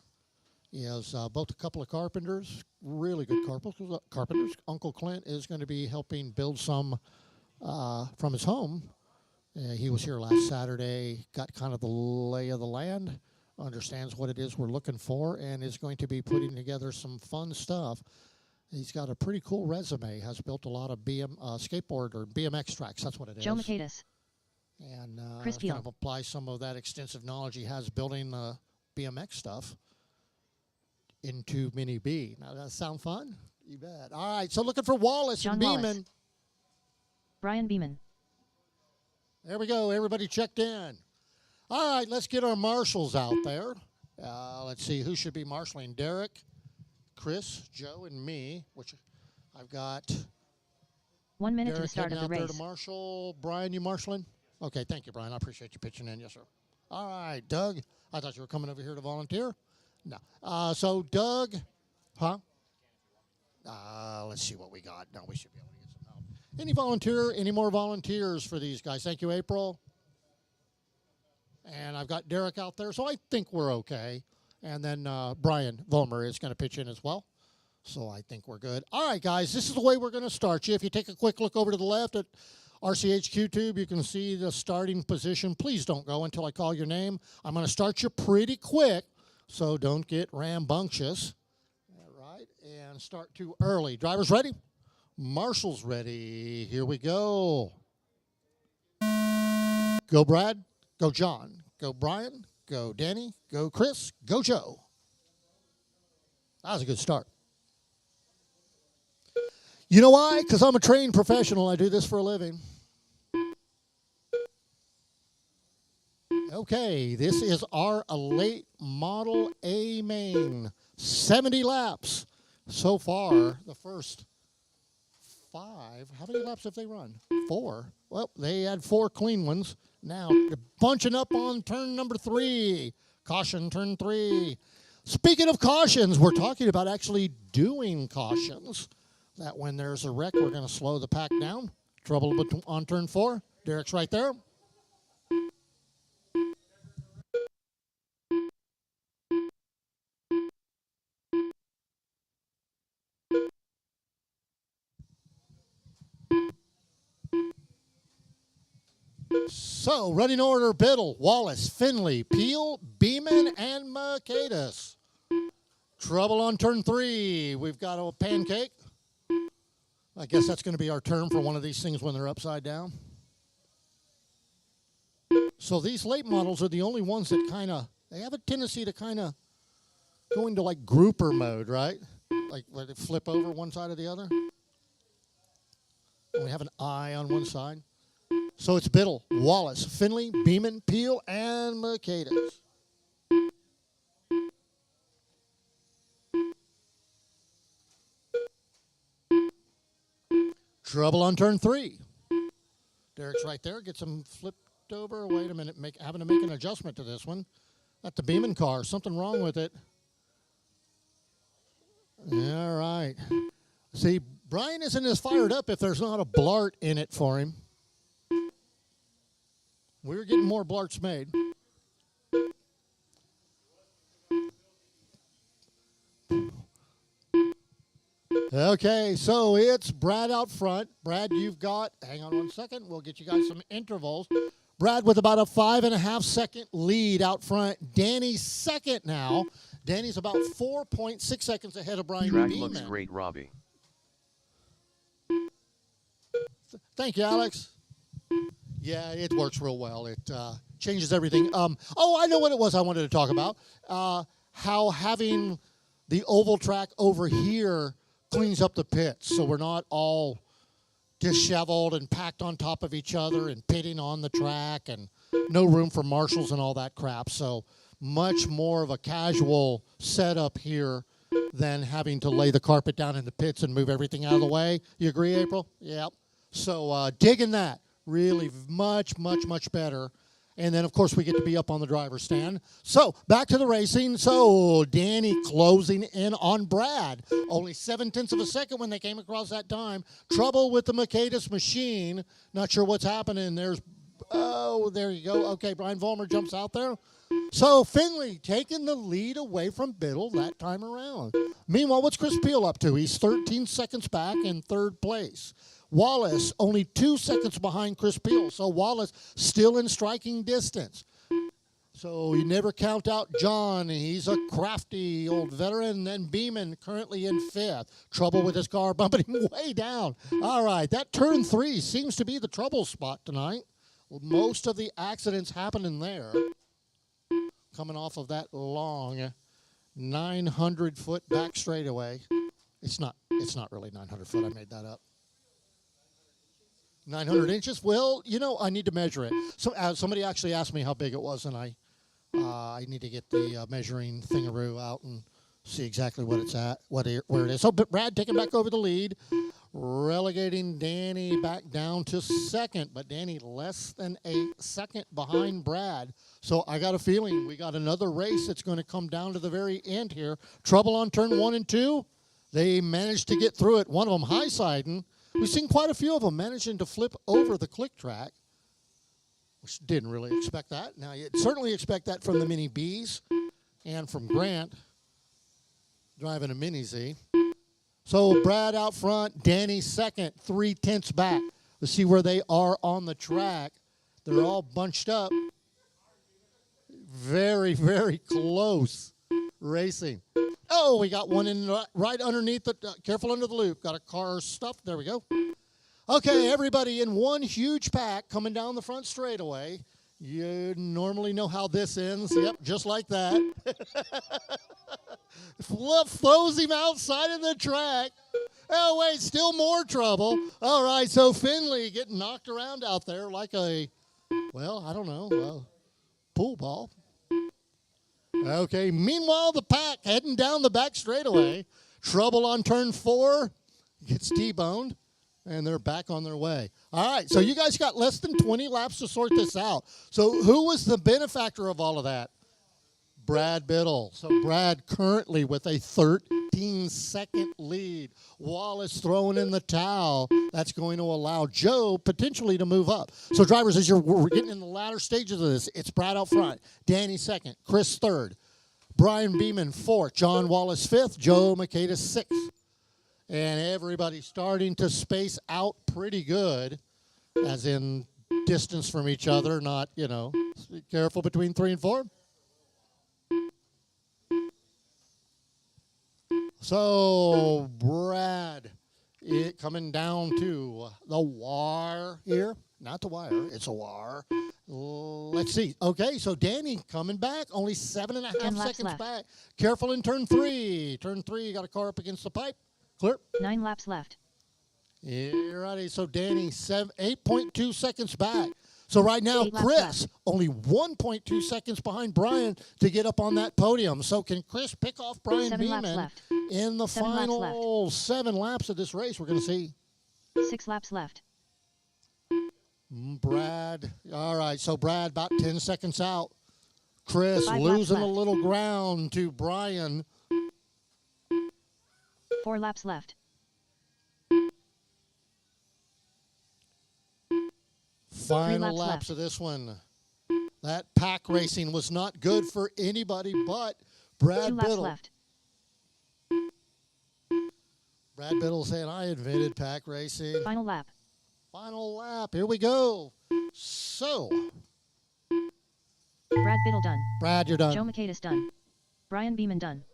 He has both a couple of carpenters, really good carpenters. Uncle Clint is going to be helping build some from his home. He was here last Saturday, got kind of the lay of the land, understands what it is we're looking for, and is going to be putting together some fun stuff. He's got a pretty cool resume, has built a lot of skateboard or BMX tracks, that's what it Joe is. Makaitis. And Chris kind Peel. of apply some of that extensive knowledge he has building BMX stuff into Mini B. Now, does that sound fun? You bet. All right, so looking for Wallace John and Wallace. Beeman. Brian Beeman. There we go. Everybody checked in. All right, let's get our marshals out there. Let's see who should be marshaling. Derek, Chris, Joe, and me, which I've got 1 minute to Derek the start heading of the out there race. to marshal. Brian, you marshaling? Okay, thank you, Brian. I appreciate you pitching in. Yes, sir. All right, Doug. I thought you were coming over here to volunteer. No. So, Doug, huh? Let's see what we got. No, we should be able to get some help. Any more volunteers for these guys? Thank you, April. And I've got Derek out there, so I think we're okay. And then Brian Vollmer is going to pitch in as well. So I think we're good. All right, guys, this is the way we're going to start you. If you take a quick look over to the left at RCHQ Tube, you can see the starting position. Please don't go until I call your name. I'm going to start you pretty quick, so don't get rambunctious. All right, and start too early. Drivers ready? Marshals ready. Here we go. Go Brad. Go John. Go Brian. Go Danny. Go Chris. Go Joe. That was a good start. You know why? Because I'm a trained professional. I do this for a living. Okay, this is our late model A main. 70 laps so far. The first 5. How many laps have they run? 4. Well, they had 4 clean ones. Now, they're bunching up on turn number 3. Caution, turn 3. Speaking of cautions, we're talking about actually doing cautions. That when there's a wreck, we're going to slow the pack down. Trouble on turn 4. Derek's right there. So, running order, Biddle, Wallace, Finley, Peel, Beeman, and Makaitis. Trouble on turn 3. We've got a pancake. I guess that's going to be our term for one of these things when they're upside down. So these late models are the only ones that they have a tendency to kind of go into like grouper mode, right? Like where they flip over one side or the other. And we have an eye on one side. So it's Biddle, Wallace, Finley, Beeman, Peel, and Mercatus. Trouble on turn 3. Derek's right there. Gets him flipped over. Wait a minute. Having to make an adjustment to this one. At the Beeman car. Something wrong with it. All right. See, Brian isn't as fired up if there's not a blart in it for him. We're getting more blarts made. Okay, so it's Brad out front. Brad, you've got, hang on one second, we'll get you guys some intervals. Brad with about a 5.5 second lead out front. Danny's second now. Danny's about 4.6 seconds ahead of Brian Track Beeman. looks great, Robbie. Thank you, Alex. Yeah, it works real well. It changes everything. I know what it was I wanted to talk about. How having the oval track over here cleans up the pits, so we're not all disheveled and packed on top of each other and pitting on the track and no room for marshals and all that crap. So much more of a casual setup here than having to lay the carpet down in the pits and move everything out of the way. You agree, April? Yep. So digging that. Really much, much, much better. And then, of course, we get to be up on the driver's stand. So, back to the racing. So, Danny closing in on Brad. Only 0.7 of a second when they came across that time. Trouble with the Mercatus machine. Not sure what's happening. There you go. Okay, Brian Vollmer jumps out there. So, Finley taking the lead away from Biddle that time around. Meanwhile, what's Chris Peel up to? He's 13 seconds back in third place. Wallace only 2 seconds behind Chris Peel, so Wallace still in striking distance. So you never count out John. He's a crafty old veteran. And then Beeman currently in 5th. Trouble with his car, bumping him way down. All right, that turn 3 seems to be the trouble spot tonight. Most of the accidents happening there. Coming off of that long 900-foot back straightaway. It's not really 900 foot. I made that up. 900 inches? Well, I need to measure it. So somebody actually asked me how big it was, and I need to get the measuring thingaroo out and see exactly what it's at, where it is. So Brad taking back over the lead, relegating Danny back down to 2nd, but Danny less than a second behind Brad. So I got a feeling we got another race that's going to come down to the very end here. Trouble on turn 1 and 2. They managed to get through it. One of them high-siding. We've seen quite a few of them managing to flip over the click track, which didn't really expect that. Now, you'd certainly expect that from the Mini Bs and from Grant driving a Mini Z. So Brad out front, Danny second, 0.3 back. Let's see where they are on the track. They're all bunched up. Very, very close racing. Oh, we got one in right underneath the, careful under the loop. Got a car stuffed. There we go. Okay, everybody in one huge pack coming down the front straightaway. You normally know how this ends. Yep, just like that. Throws him outside of the track. Oh, wait, still more trouble. All right, so Finley getting knocked around out there like a, well, I don't know, pool ball. Okay, meanwhile, the pack heading down the back straightaway. Trouble on turn 4. Gets T-boned, and they're back on their way. All right, so you guys got less than 20 laps to sort this out. So who was the benefactor of all of that? Brad Biddle. So Brad currently with a 13-second lead. Wallace throwing in the towel. That's going to allow Joe potentially to move up. So drivers, as we're getting in the latter stages of this, it's Brad out front, Danny second, Chris third, Brian Beeman fourth, John Wallace fifth, Joe Mercatus sixth. And everybody's starting to space out pretty good, as in distance from each other, not, be careful between 3 and 4. So, Brad, coming down to the wire here. Not the wire, it's a wire. Let's see. Okay, so Danny coming back, only 7.5 10 laps seconds left. back. Careful in turn 3. Turn 3, you got a car up against the pipe. Clear. 9 laps left. You're ready. So Danny, 8.2 seconds back. So right now, 8 laps Chris, left. only 1.2 seconds behind Brian to get up on that podium. So can Chris pick off Brian 7 laps Beeman left. in the 7 laps final 7 laps of this race? We're going to see. 6 laps left. Brad. All right, so Brad about 10 seconds out. Chris 5 laps losing a left. little ground to Brian. 4 laps left. Final laps laps left. of this one. That pack racing was not good for anybody but Brad 2 laps Biddle. left. Brad Biddle saying, I invented pack racing. Final lap. Final lap. Here we go. So, Brad Biddle done. Brad, you're done. Joe Makedas done. Brian Beeman done.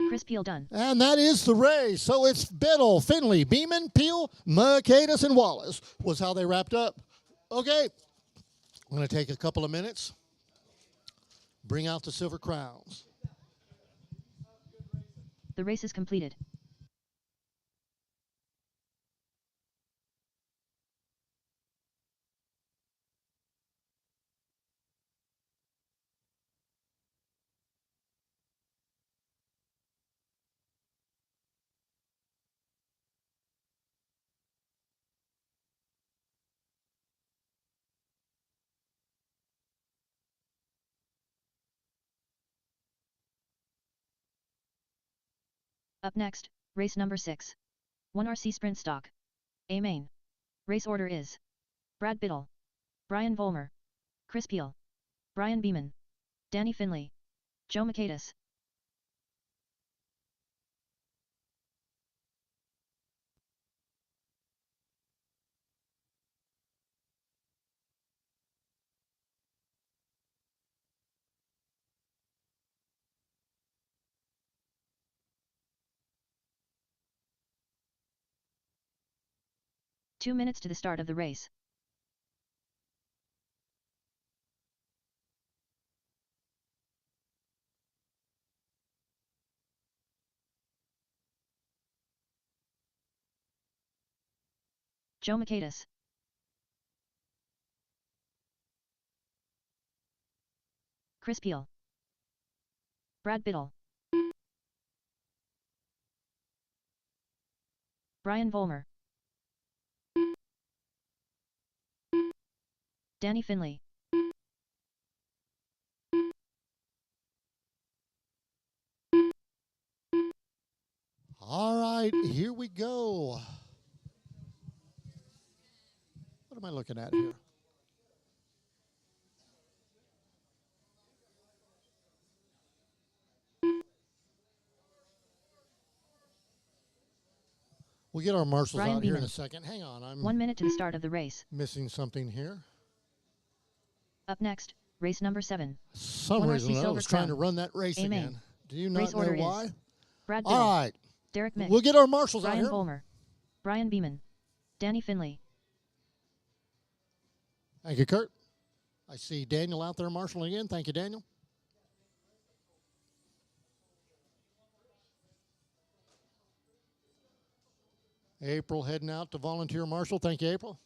Chris Peel done. And that is the race. So it's Biddle, Finley, Beeman, Peel, Makedas, and Wallace was how they wrapped up. Okay. I'm going to take a couple of minutes. Bring out the silver crowns. The race is completed. Up next, race number 6. 1 RC Sprint Stock. A main. Race order is Brad Biddle, Brian Vollmer, Chris Peel, Brian Beeman, Danny Finley, Joe Makedas. Two minutes to the start of the race. Joe Makedas. Chris Peel. Brad Biddle. Brian Vollmer. Danny Finley. All right, here we go. What am I looking at here? We'll get our marshals Brian out here in Beeman. a second. Hang on, I'm 1 minute to the start of the race. missing something here. Up next, race number 7. Some 1 reason RC I Silver was trying to Crown. run that race Amen. again. Do you Race not know order is why? Brad Biddle. All right, Derek Mick. we'll get our marshals out Brian here. Vollmer. Brian Beeman. Danny Finley. Thank you, Kurt. I see Daniel out there marshaling again. Thank you, Daniel. April heading out to volunteer marshal. Thank you, April.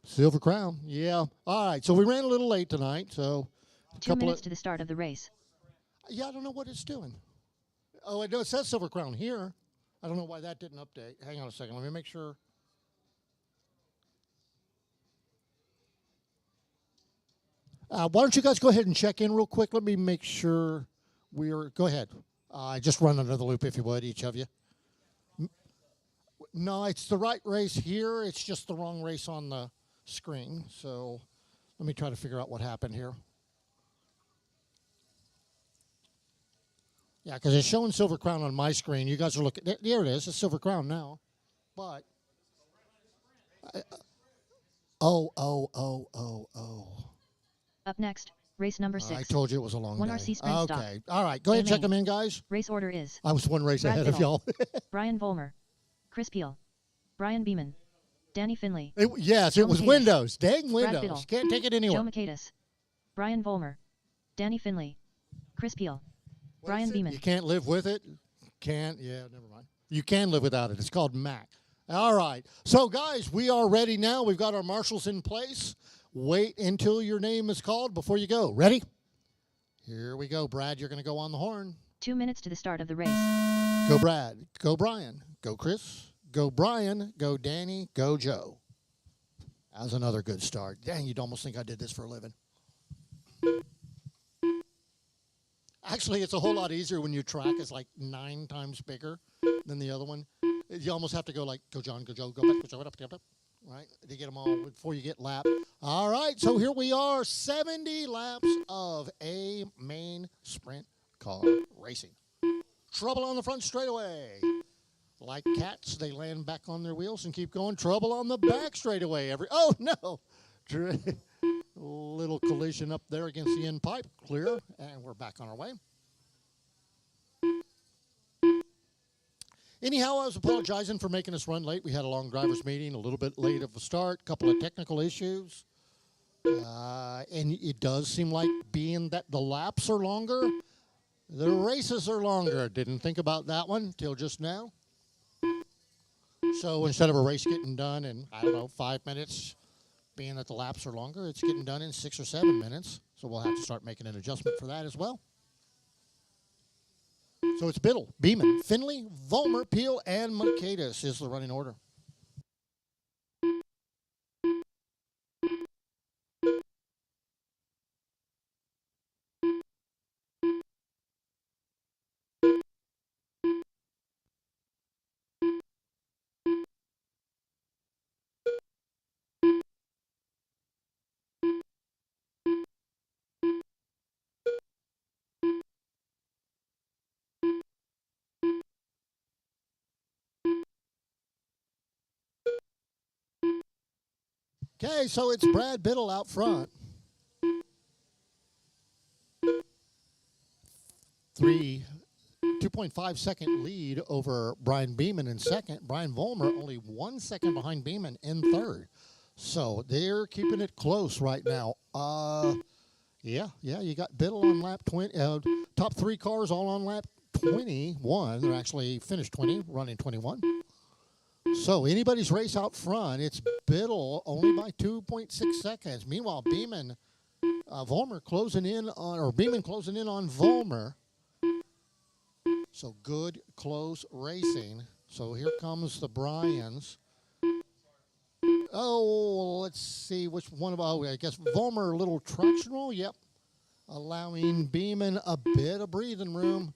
Silver Crown. Yeah. All right. So we ran a little late tonight. So 2 minutes to the start of the race. Yeah, I don't know what it's doing. Oh, it says Silver Crown here. I don't know why that didn't update. Hang on a second. Let me make sure. Why don't you guys go ahead and check in real quick? Let me make sure we're. Go ahead. Just run another loop if you would, each of you. No, it's the right race here. It's just the wrong race on the screen. So let me try to figure out what happened here. Yeah, because it's showing Silver Crown on my screen. You guys are looking. There it is. It's Silver Crown now. But. Oh. Up next, Race number 6. I told you it was a long 1 day. RC sprint stock. Okay. All right. Go ahead and check them in, guys. Race order is I was one race Brad ahead of y'all. Brian Vollmer, Chris Peel, Brian Beeman, Danny Finley. Yes, Joe it was Macias, Windows. Dang Brad Windows. Biddle, Can't take it anywhere. Joe Macias, Brian Vollmer, Danny Finley, Chris Peel, What Brian is it? Beeman. You can't live with it? Can't? Yeah, never mind. You can live without it. It's called Mac. All right. So, guys, we are ready now. We've got our marshals in place. Wait until your name is called before you go. Ready? Here we go. Brad, you're going to go on the horn. 2 minutes to the start of the race. Go Brad. Go Brian. Go Chris. Go Brian. Go Danny. Go Joe. That was another good start. Dang, you'd almost think I did this for a living. Actually, it's a whole lot easier when your track is like 9 times bigger than the other one. You almost have to go like, go John, go Joe, go back, go up, right? To get them all before you get lapped. All right, so here we are, 70 laps of a main sprint car racing. Trouble on the front straightaway. Like cats, they land back on their wheels and keep going. Trouble on the back straightaway. Oh, no. Little collision up there against the end pipe. Clear, and we're back on our way. Anyhow, I was apologizing for making us run late. We had a long driver's meeting, a little bit late of a start, a couple of technical issues. And it does seem like being that the laps are longer, the races are longer. Didn't think about that one till just now. So instead of a race getting done in, 5 minutes, being that the laps are longer, it's getting done in 6 or 7 minutes. So we'll have to start making an adjustment for that as well. So it's Biddle, Beeman, Finley, Vollmer, Peel, and Macias is the running order. Okay, so it's Brad Biddle out front. 2.5 second lead over Brian Beeman in second. Brian Vollmer only 1 second behind Beeman in third. So they're keeping it close right now. Yeah, you got Biddle on lap 20. Top 3 cars all on lap 21. They're actually finished 20, running 21. So anybody's race out front, it's Biddle only by 2.6 seconds. Meanwhile, Beeman, Vollmer closing in on, or Beeman closing in on Vollmer. So good, close racing. So here comes the Bryans. Oh, let's see which one of, I guess Vollmer a little tractional. Yep. Allowing Beeman a bit of breathing room.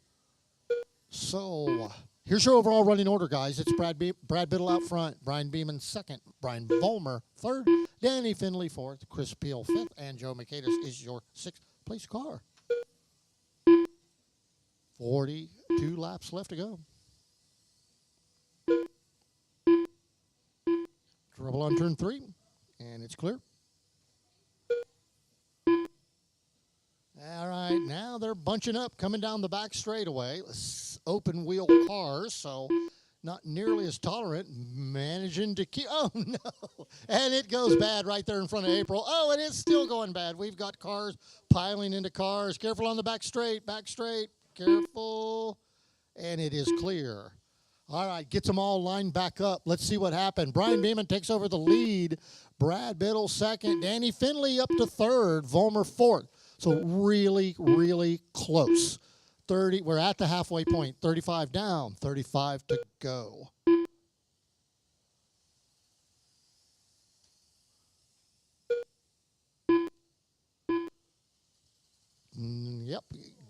So here's your overall running order, guys. It's Brad Biddle out front, Brian Beeman second, Brian Vollmer third, Danny Finley fourth, Chris Peel fifth, and Joe Macias is your 6th place car. 42 laps left to go. Trouble on turn 3, and it's clear. All right, now they're bunching up, coming down the back straightaway. Open wheel cars, so not nearly as tolerant. Managing to keep, oh no, and it goes bad right there in front of April. Oh, it is still going bad. We've got cars piling into cars. Careful on the back straight, careful. And it is clear. All right, gets them all lined back up. Let's see what happened. Brian Beeman takes over the lead. Brad Biddle second. Danny Finley up to third. Vollmer fourth. So really, really close. 30. We're at the halfway point. 35 down. 35 to go. Yep.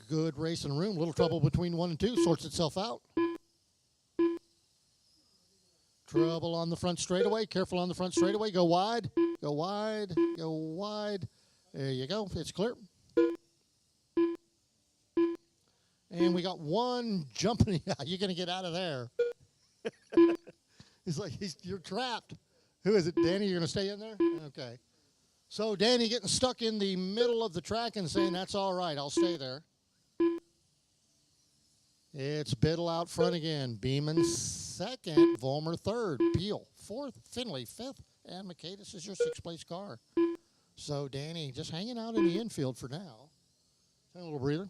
Good racing room. Little trouble between 1 and 2. Sorts itself out. Trouble on the front straightaway. Careful on the front straightaway. Go wide. Go wide. Go wide. There you go. It's clear. And we got one jumping. You're going to get out of there. He's like, you're trapped. Who is it, Danny? You're going to stay in there? Okay. So Danny getting stuck in the middle of the track and saying, that's all right, I'll stay there. It's Biddle out front again. Beeman second, Vollmer third, Peel fourth, Finley fifth, and Mercatus is your sixth place car. So Danny just hanging out in the infield for now. Take a little breather.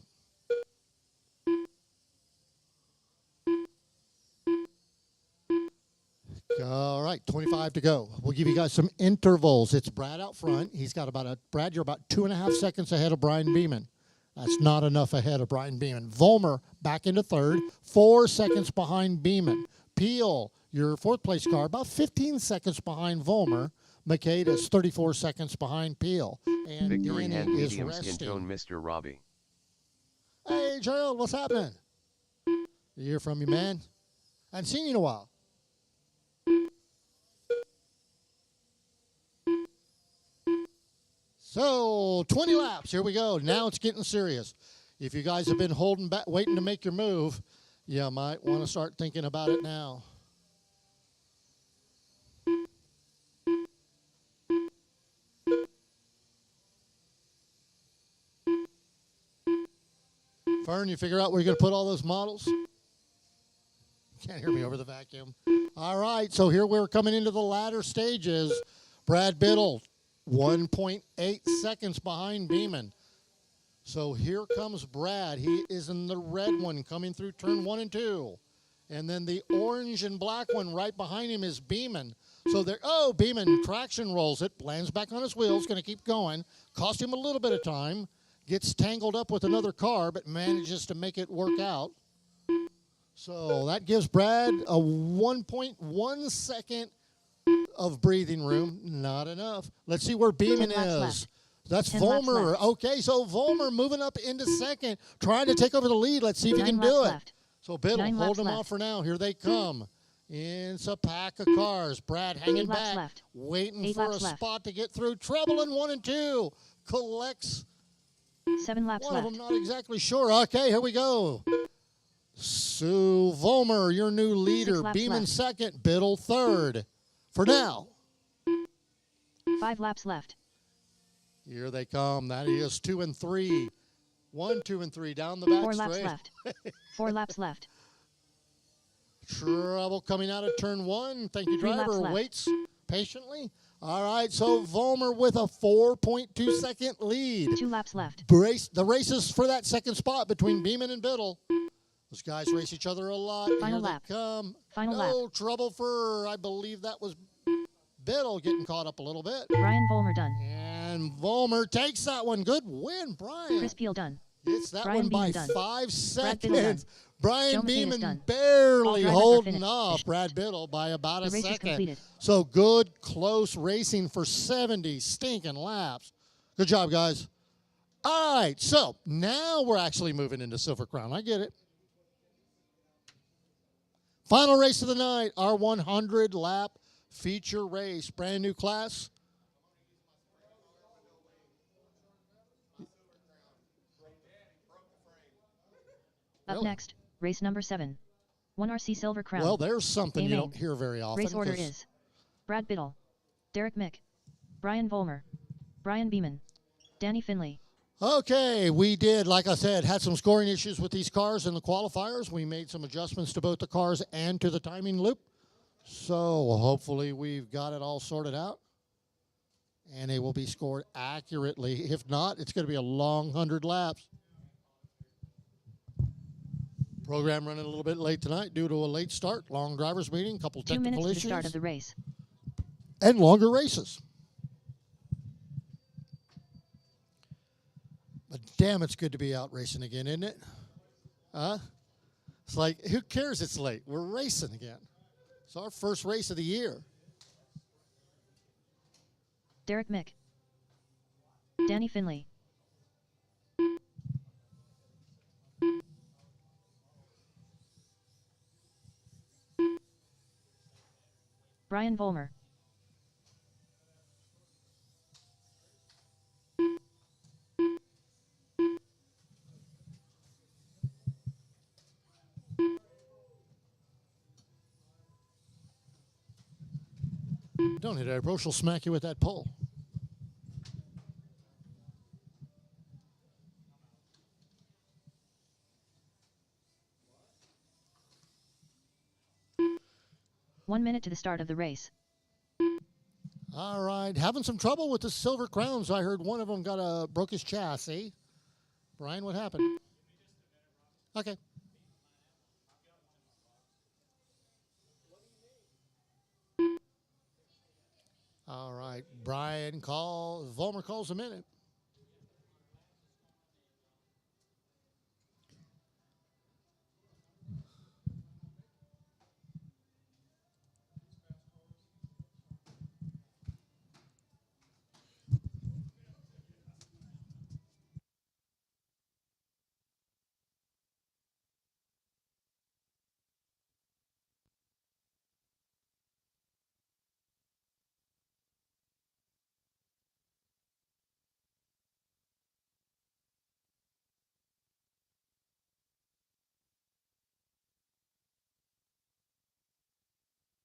All right, 25 to go. We'll give you guys some intervals. It's Brad out front. He's got Brad, you're about 2.5 seconds ahead of Brian Beeman. That's not enough ahead of Brian Beeman. Vollmer back into third, 4 seconds behind Beeman. Peel, your fourth place car, about 15 seconds behind Vollmer. Mercatus, 34 seconds behind Peel. And Victory Danny hand is medium skin resting. tone, Mr. Robbie. Hey, Gerald, what's happening? You hear from you, man? I haven't seen you in a while. So, 20 laps. Here we go. Now it's getting serious. If you guys have been holding back, waiting to make your move, you might want to start thinking about it now. Fern, you figure out where you're going to put all those models? Can't hear me over the vacuum. All right, so here we're coming into the latter stages. Brad Biddle, 1.8 seconds behind Beeman. So here comes Brad. He is in the red one coming through turn 1 and 2. And then the orange and black one right behind him is Beeman. So there, oh, Beeman traction rolls it, lands back on his wheels, going to keep going. Cost him a little bit of time. Gets tangled up with another car, but manages to make it work out. So that gives Brad a 1.1 second of breathing room. Not enough. Let's see where Beeman is. That's Vollmer. Okay, so Vollmer moving up into second, trying to take over the lead. Let's see if he can do it. So Biddle, hold him off for now. Here they come. It's a pack of cars. Brad hanging back, waiting for a spot to get through. Trouble in 1 and 2. Collects 7 laps one left. of them, not exactly sure. Okay, here we go. Sue Vollmer, your new leader. Beeman second, Biddle third. For now. 5 laps left. Here they come. That is 2 and 3. 1, 2, and 3 down the back 4 straight. laps left. 4 laps left. Trouble coming out of turn 1. Thank you, driver. Waits patiently. All right, so Vollmer with a 4.2 second lead. 2 laps left. The races for that second spot between Beeman and Biddle. Those guys race each other a lot. Final Here lap. they come. Final lap. Trouble for, I believe that was Biddle getting caught up a little bit. Brian Vollmer done. And Vollmer takes that one. Good win, Brian. Chris Peel done. It's that Brian one by Beeman 5 seconds. done. Brian Joe Beeman done. barely holding finished. off Brad Biddle by about a The race is second. completed. So good, close racing for 70 stinking laps. Good job, guys. All right, so now we're actually moving into Silver Crown. I get it. Final race of the night, our 100-lap feature race. Brand new class. Up next, race number 7. 1 RC Silver Crown. Well, there's something you don't hear very often. Race order is Brad Biddle, Derek Mick, Brian Vollmer, Brian Beeman, Danny Finley. Okay, we did, like I said, had some scoring issues with these cars in the qualifiers. We made some adjustments to both the cars and to the timing loop. So hopefully we've got it all sorted out. And they will be scored accurately. If not, it's going to be a long 100 laps. Program running a little bit late tonight due to a late start, long drivers meeting, couple technical 2 minutes issues. to the start of the race. And longer races. But damn, it's good to be out racing again, isn't it? Huh? It's like, who cares it's late? We're racing again. It's our first race of the year. Derek Mick, Danny Finley, Brian Vollmer, Don't hit April. She'll smack you with that pole. 1 minute to the start of the race. All right, having some trouble with the Silver Crowns. I heard one of them broke his chassis. Brian, what happened? Okay. All right, Vollmer calls a minute.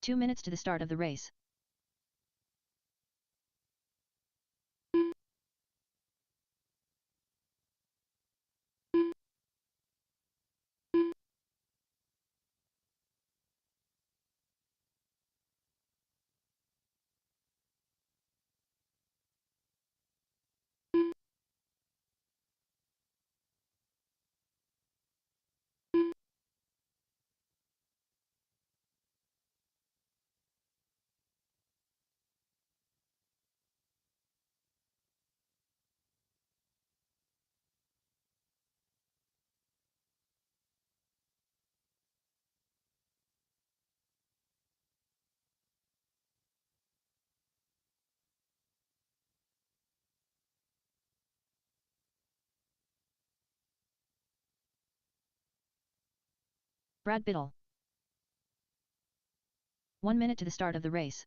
Two minutes to the start of the race. Brad Biddle. 1 minute to the start of the race.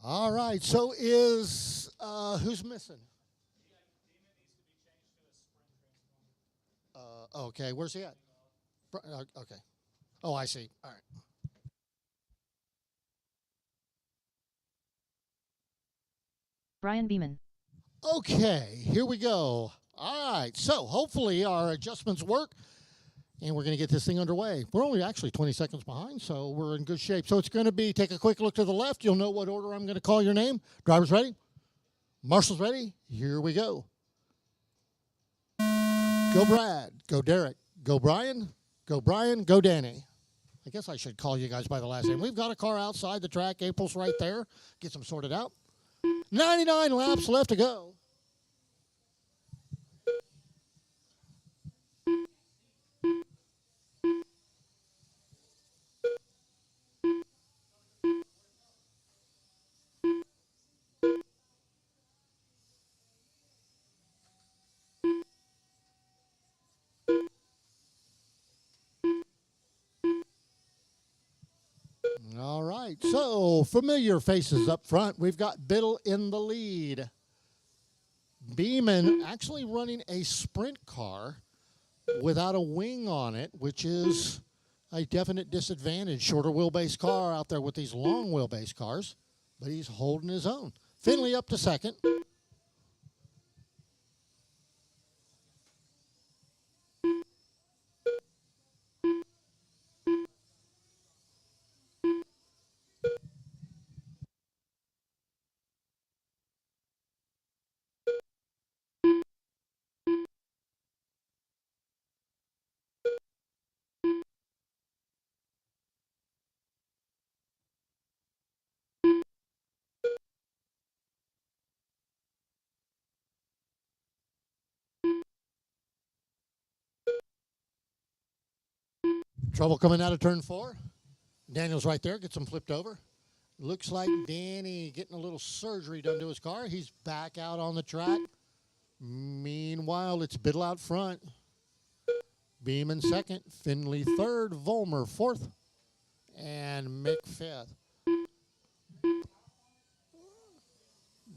All right, so who's missing? Okay, where's he at? Okay. Oh, I see. All right. Brian Beeman. Okay, here we go. All right, so hopefully our adjustments work, and we're going to get this thing underway. We're only actually 20 seconds behind, so we're in good shape. So it's going to be, take a quick look to the left. You'll know what order I'm going to call your name. Drivers ready? Marshals ready? Here we go. Go Brad. Go Derek. Go Brian. Go Brian. Go Danny. I guess I should call you guys by the last name. We've got a car outside the track. April's right there. Get them sorted out. 99 laps left to go. All right, so familiar faces up front. We've got Biddle in the lead. Beeman actually running a sprint car without a wing on it, which is a definite disadvantage. Shorter wheelbase car out there with these long wheelbase cars, but he's holding his own. Finley up to second. Trouble coming out of turn 4. Daniel's right there, gets him flipped over. Looks like Danny getting a little surgery done to his car. He's back out on the track. Meanwhile, it's Biddle out front. Beeman second, Finley third, Vollmer fourth, and Mick fifth.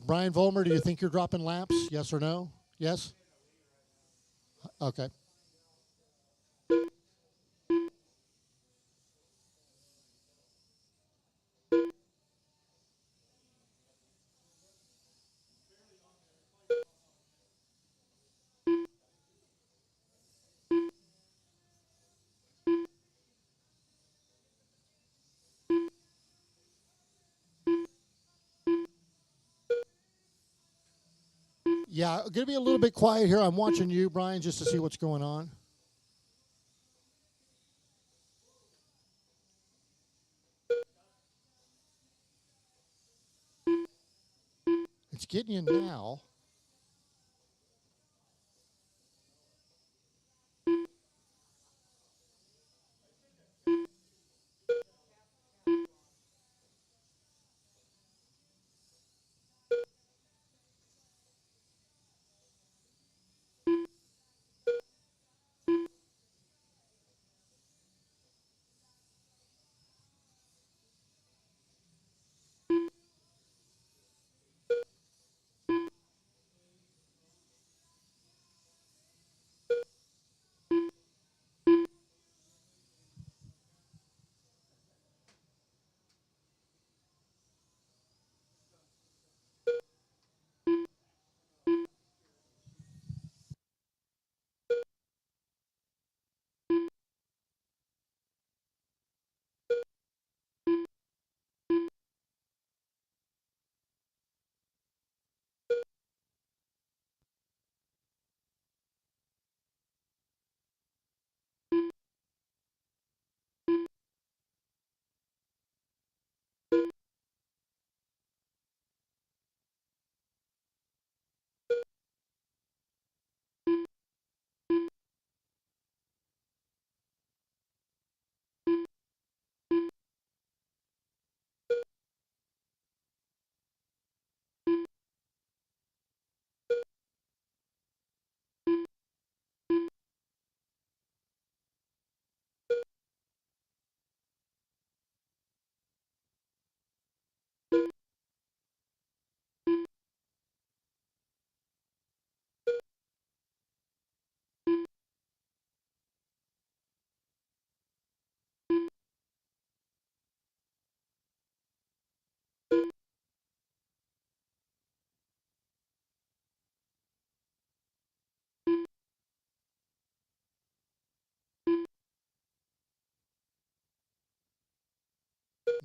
Brian Vollmer, do you think you're dropping laps? Yes or no? Yes? Okay. Yeah, going to be a little bit quiet here. I'm watching you, Brian, just to see what's going on. It's getting you now.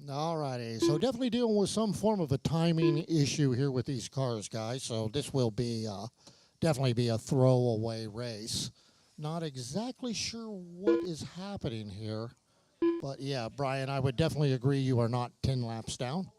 All righty. So definitely dealing with some form of a timing issue here with these cars, guys. So this will be definitely be a throwaway race. Not exactly sure what is happening here. But yeah, Brian, I would definitely agree you are not 10 laps down.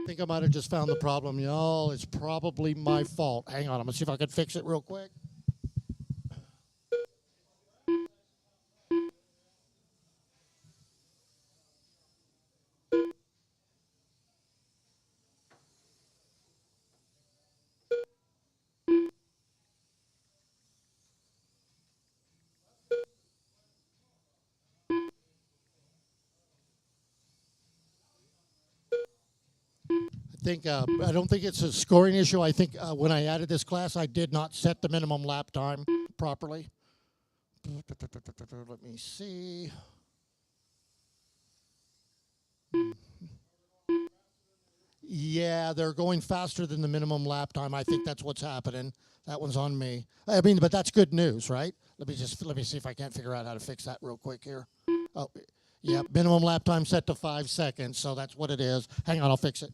think I might have just found the problem, y'all. It's probably my fault. Hang on, I'm gonna see if I can fix it real quick. I don't think it's a scoring issue. I think when I added this class, I did not set the minimum lap time properly. Let me see. Yeah, they're going faster than the minimum lap time. I think that's what's happening. That one's on me. I mean, but that's good news, right? Let me see if I can't figure out how to fix that real quick here. Oh, yeah, minimum lap time set to 5 seconds, so that's what it is. Hang on, I'll fix it.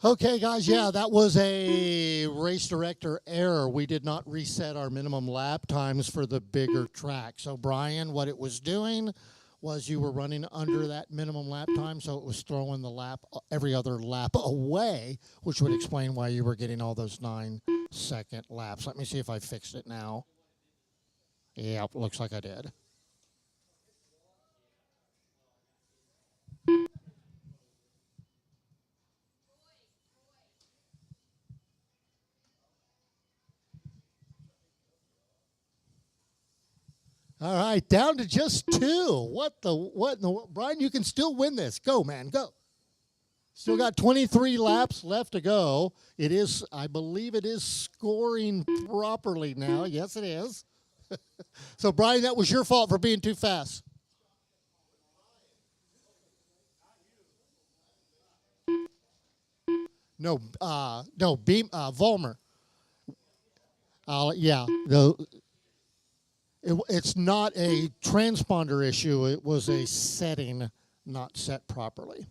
Okay, guys, yeah, that was a race director error. We did not reset our minimum lap times for the bigger track. So, Brian, what it was doing was you were running under that minimum lap time, so it was throwing the lap, every other lap away, which would explain why you were getting all those 9-second laps. Let me see if I fixed it now. Yeah, looks like I did. All right, down to just 2. What in the, Brian, you can still win this. Go, man, go. Still got 23 laps left to go. It is, I believe it is scoring properly now. Yes, it is. So, Brian, that was your fault for being too fast. No, Volmer. Yeah, it's not a transponder issue. It was a setting not set properly.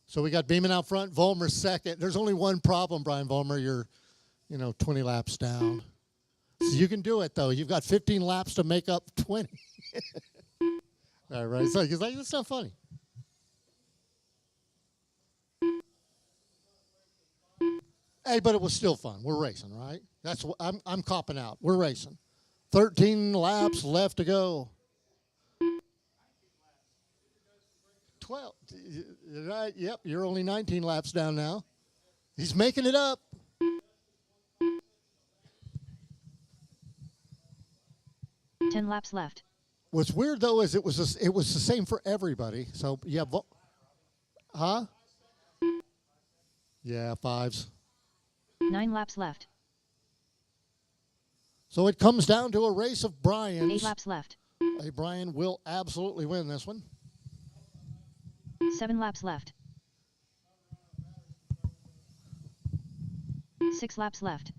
So we got Beeman out front, Volmer second. There's only one problem, Brian Volmer. You're, 20 laps down. So you can do it, though. You've got 15 laps to make up 20. All right. So he's like, that's not funny. Hey, but it was still fun. We're racing, right? That's what I'm copping out. We're racing. 13 laps left to go. 12. Right. Yep. You're only 19 laps down now. He's making it up. Ten laps left. What's weird though is it was the same for everybody. So yeah, huh? Yeah, 5s. 9 laps left. So it comes down to a race of Brian's. 8 laps left. Hey, Brian will absolutely win this one. 7 laps left. 6 laps left.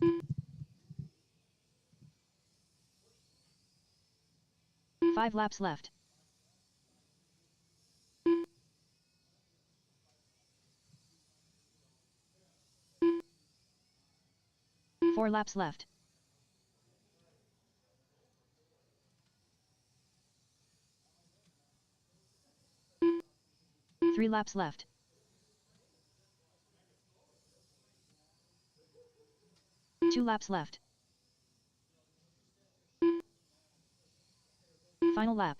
5 laps left. 4 laps left. 3 laps left. 2 laps left. Final lap.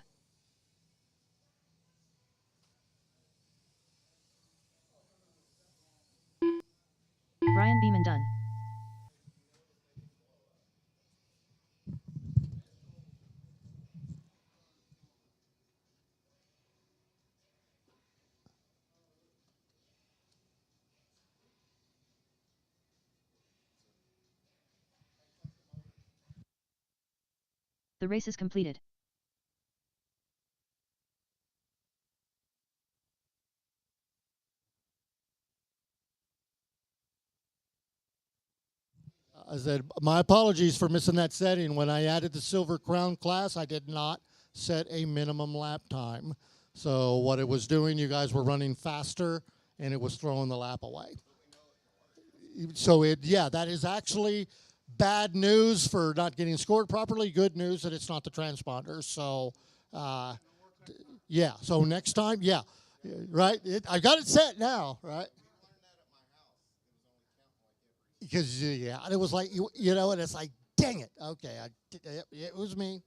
Brian Beeman done. The race is completed. I said, my apologies for missing that setting. When I added the Silver Crown class, I did not set a minimum lap time. So what it was doing, you guys were running faster, and it was throwing the lap away. So that is actually bad news for not getting scored properly. Good news that it's not the transponder. So, so next time, right? I got it set now, right? Because, it was like, and it's like, dang it. Okay, it was me.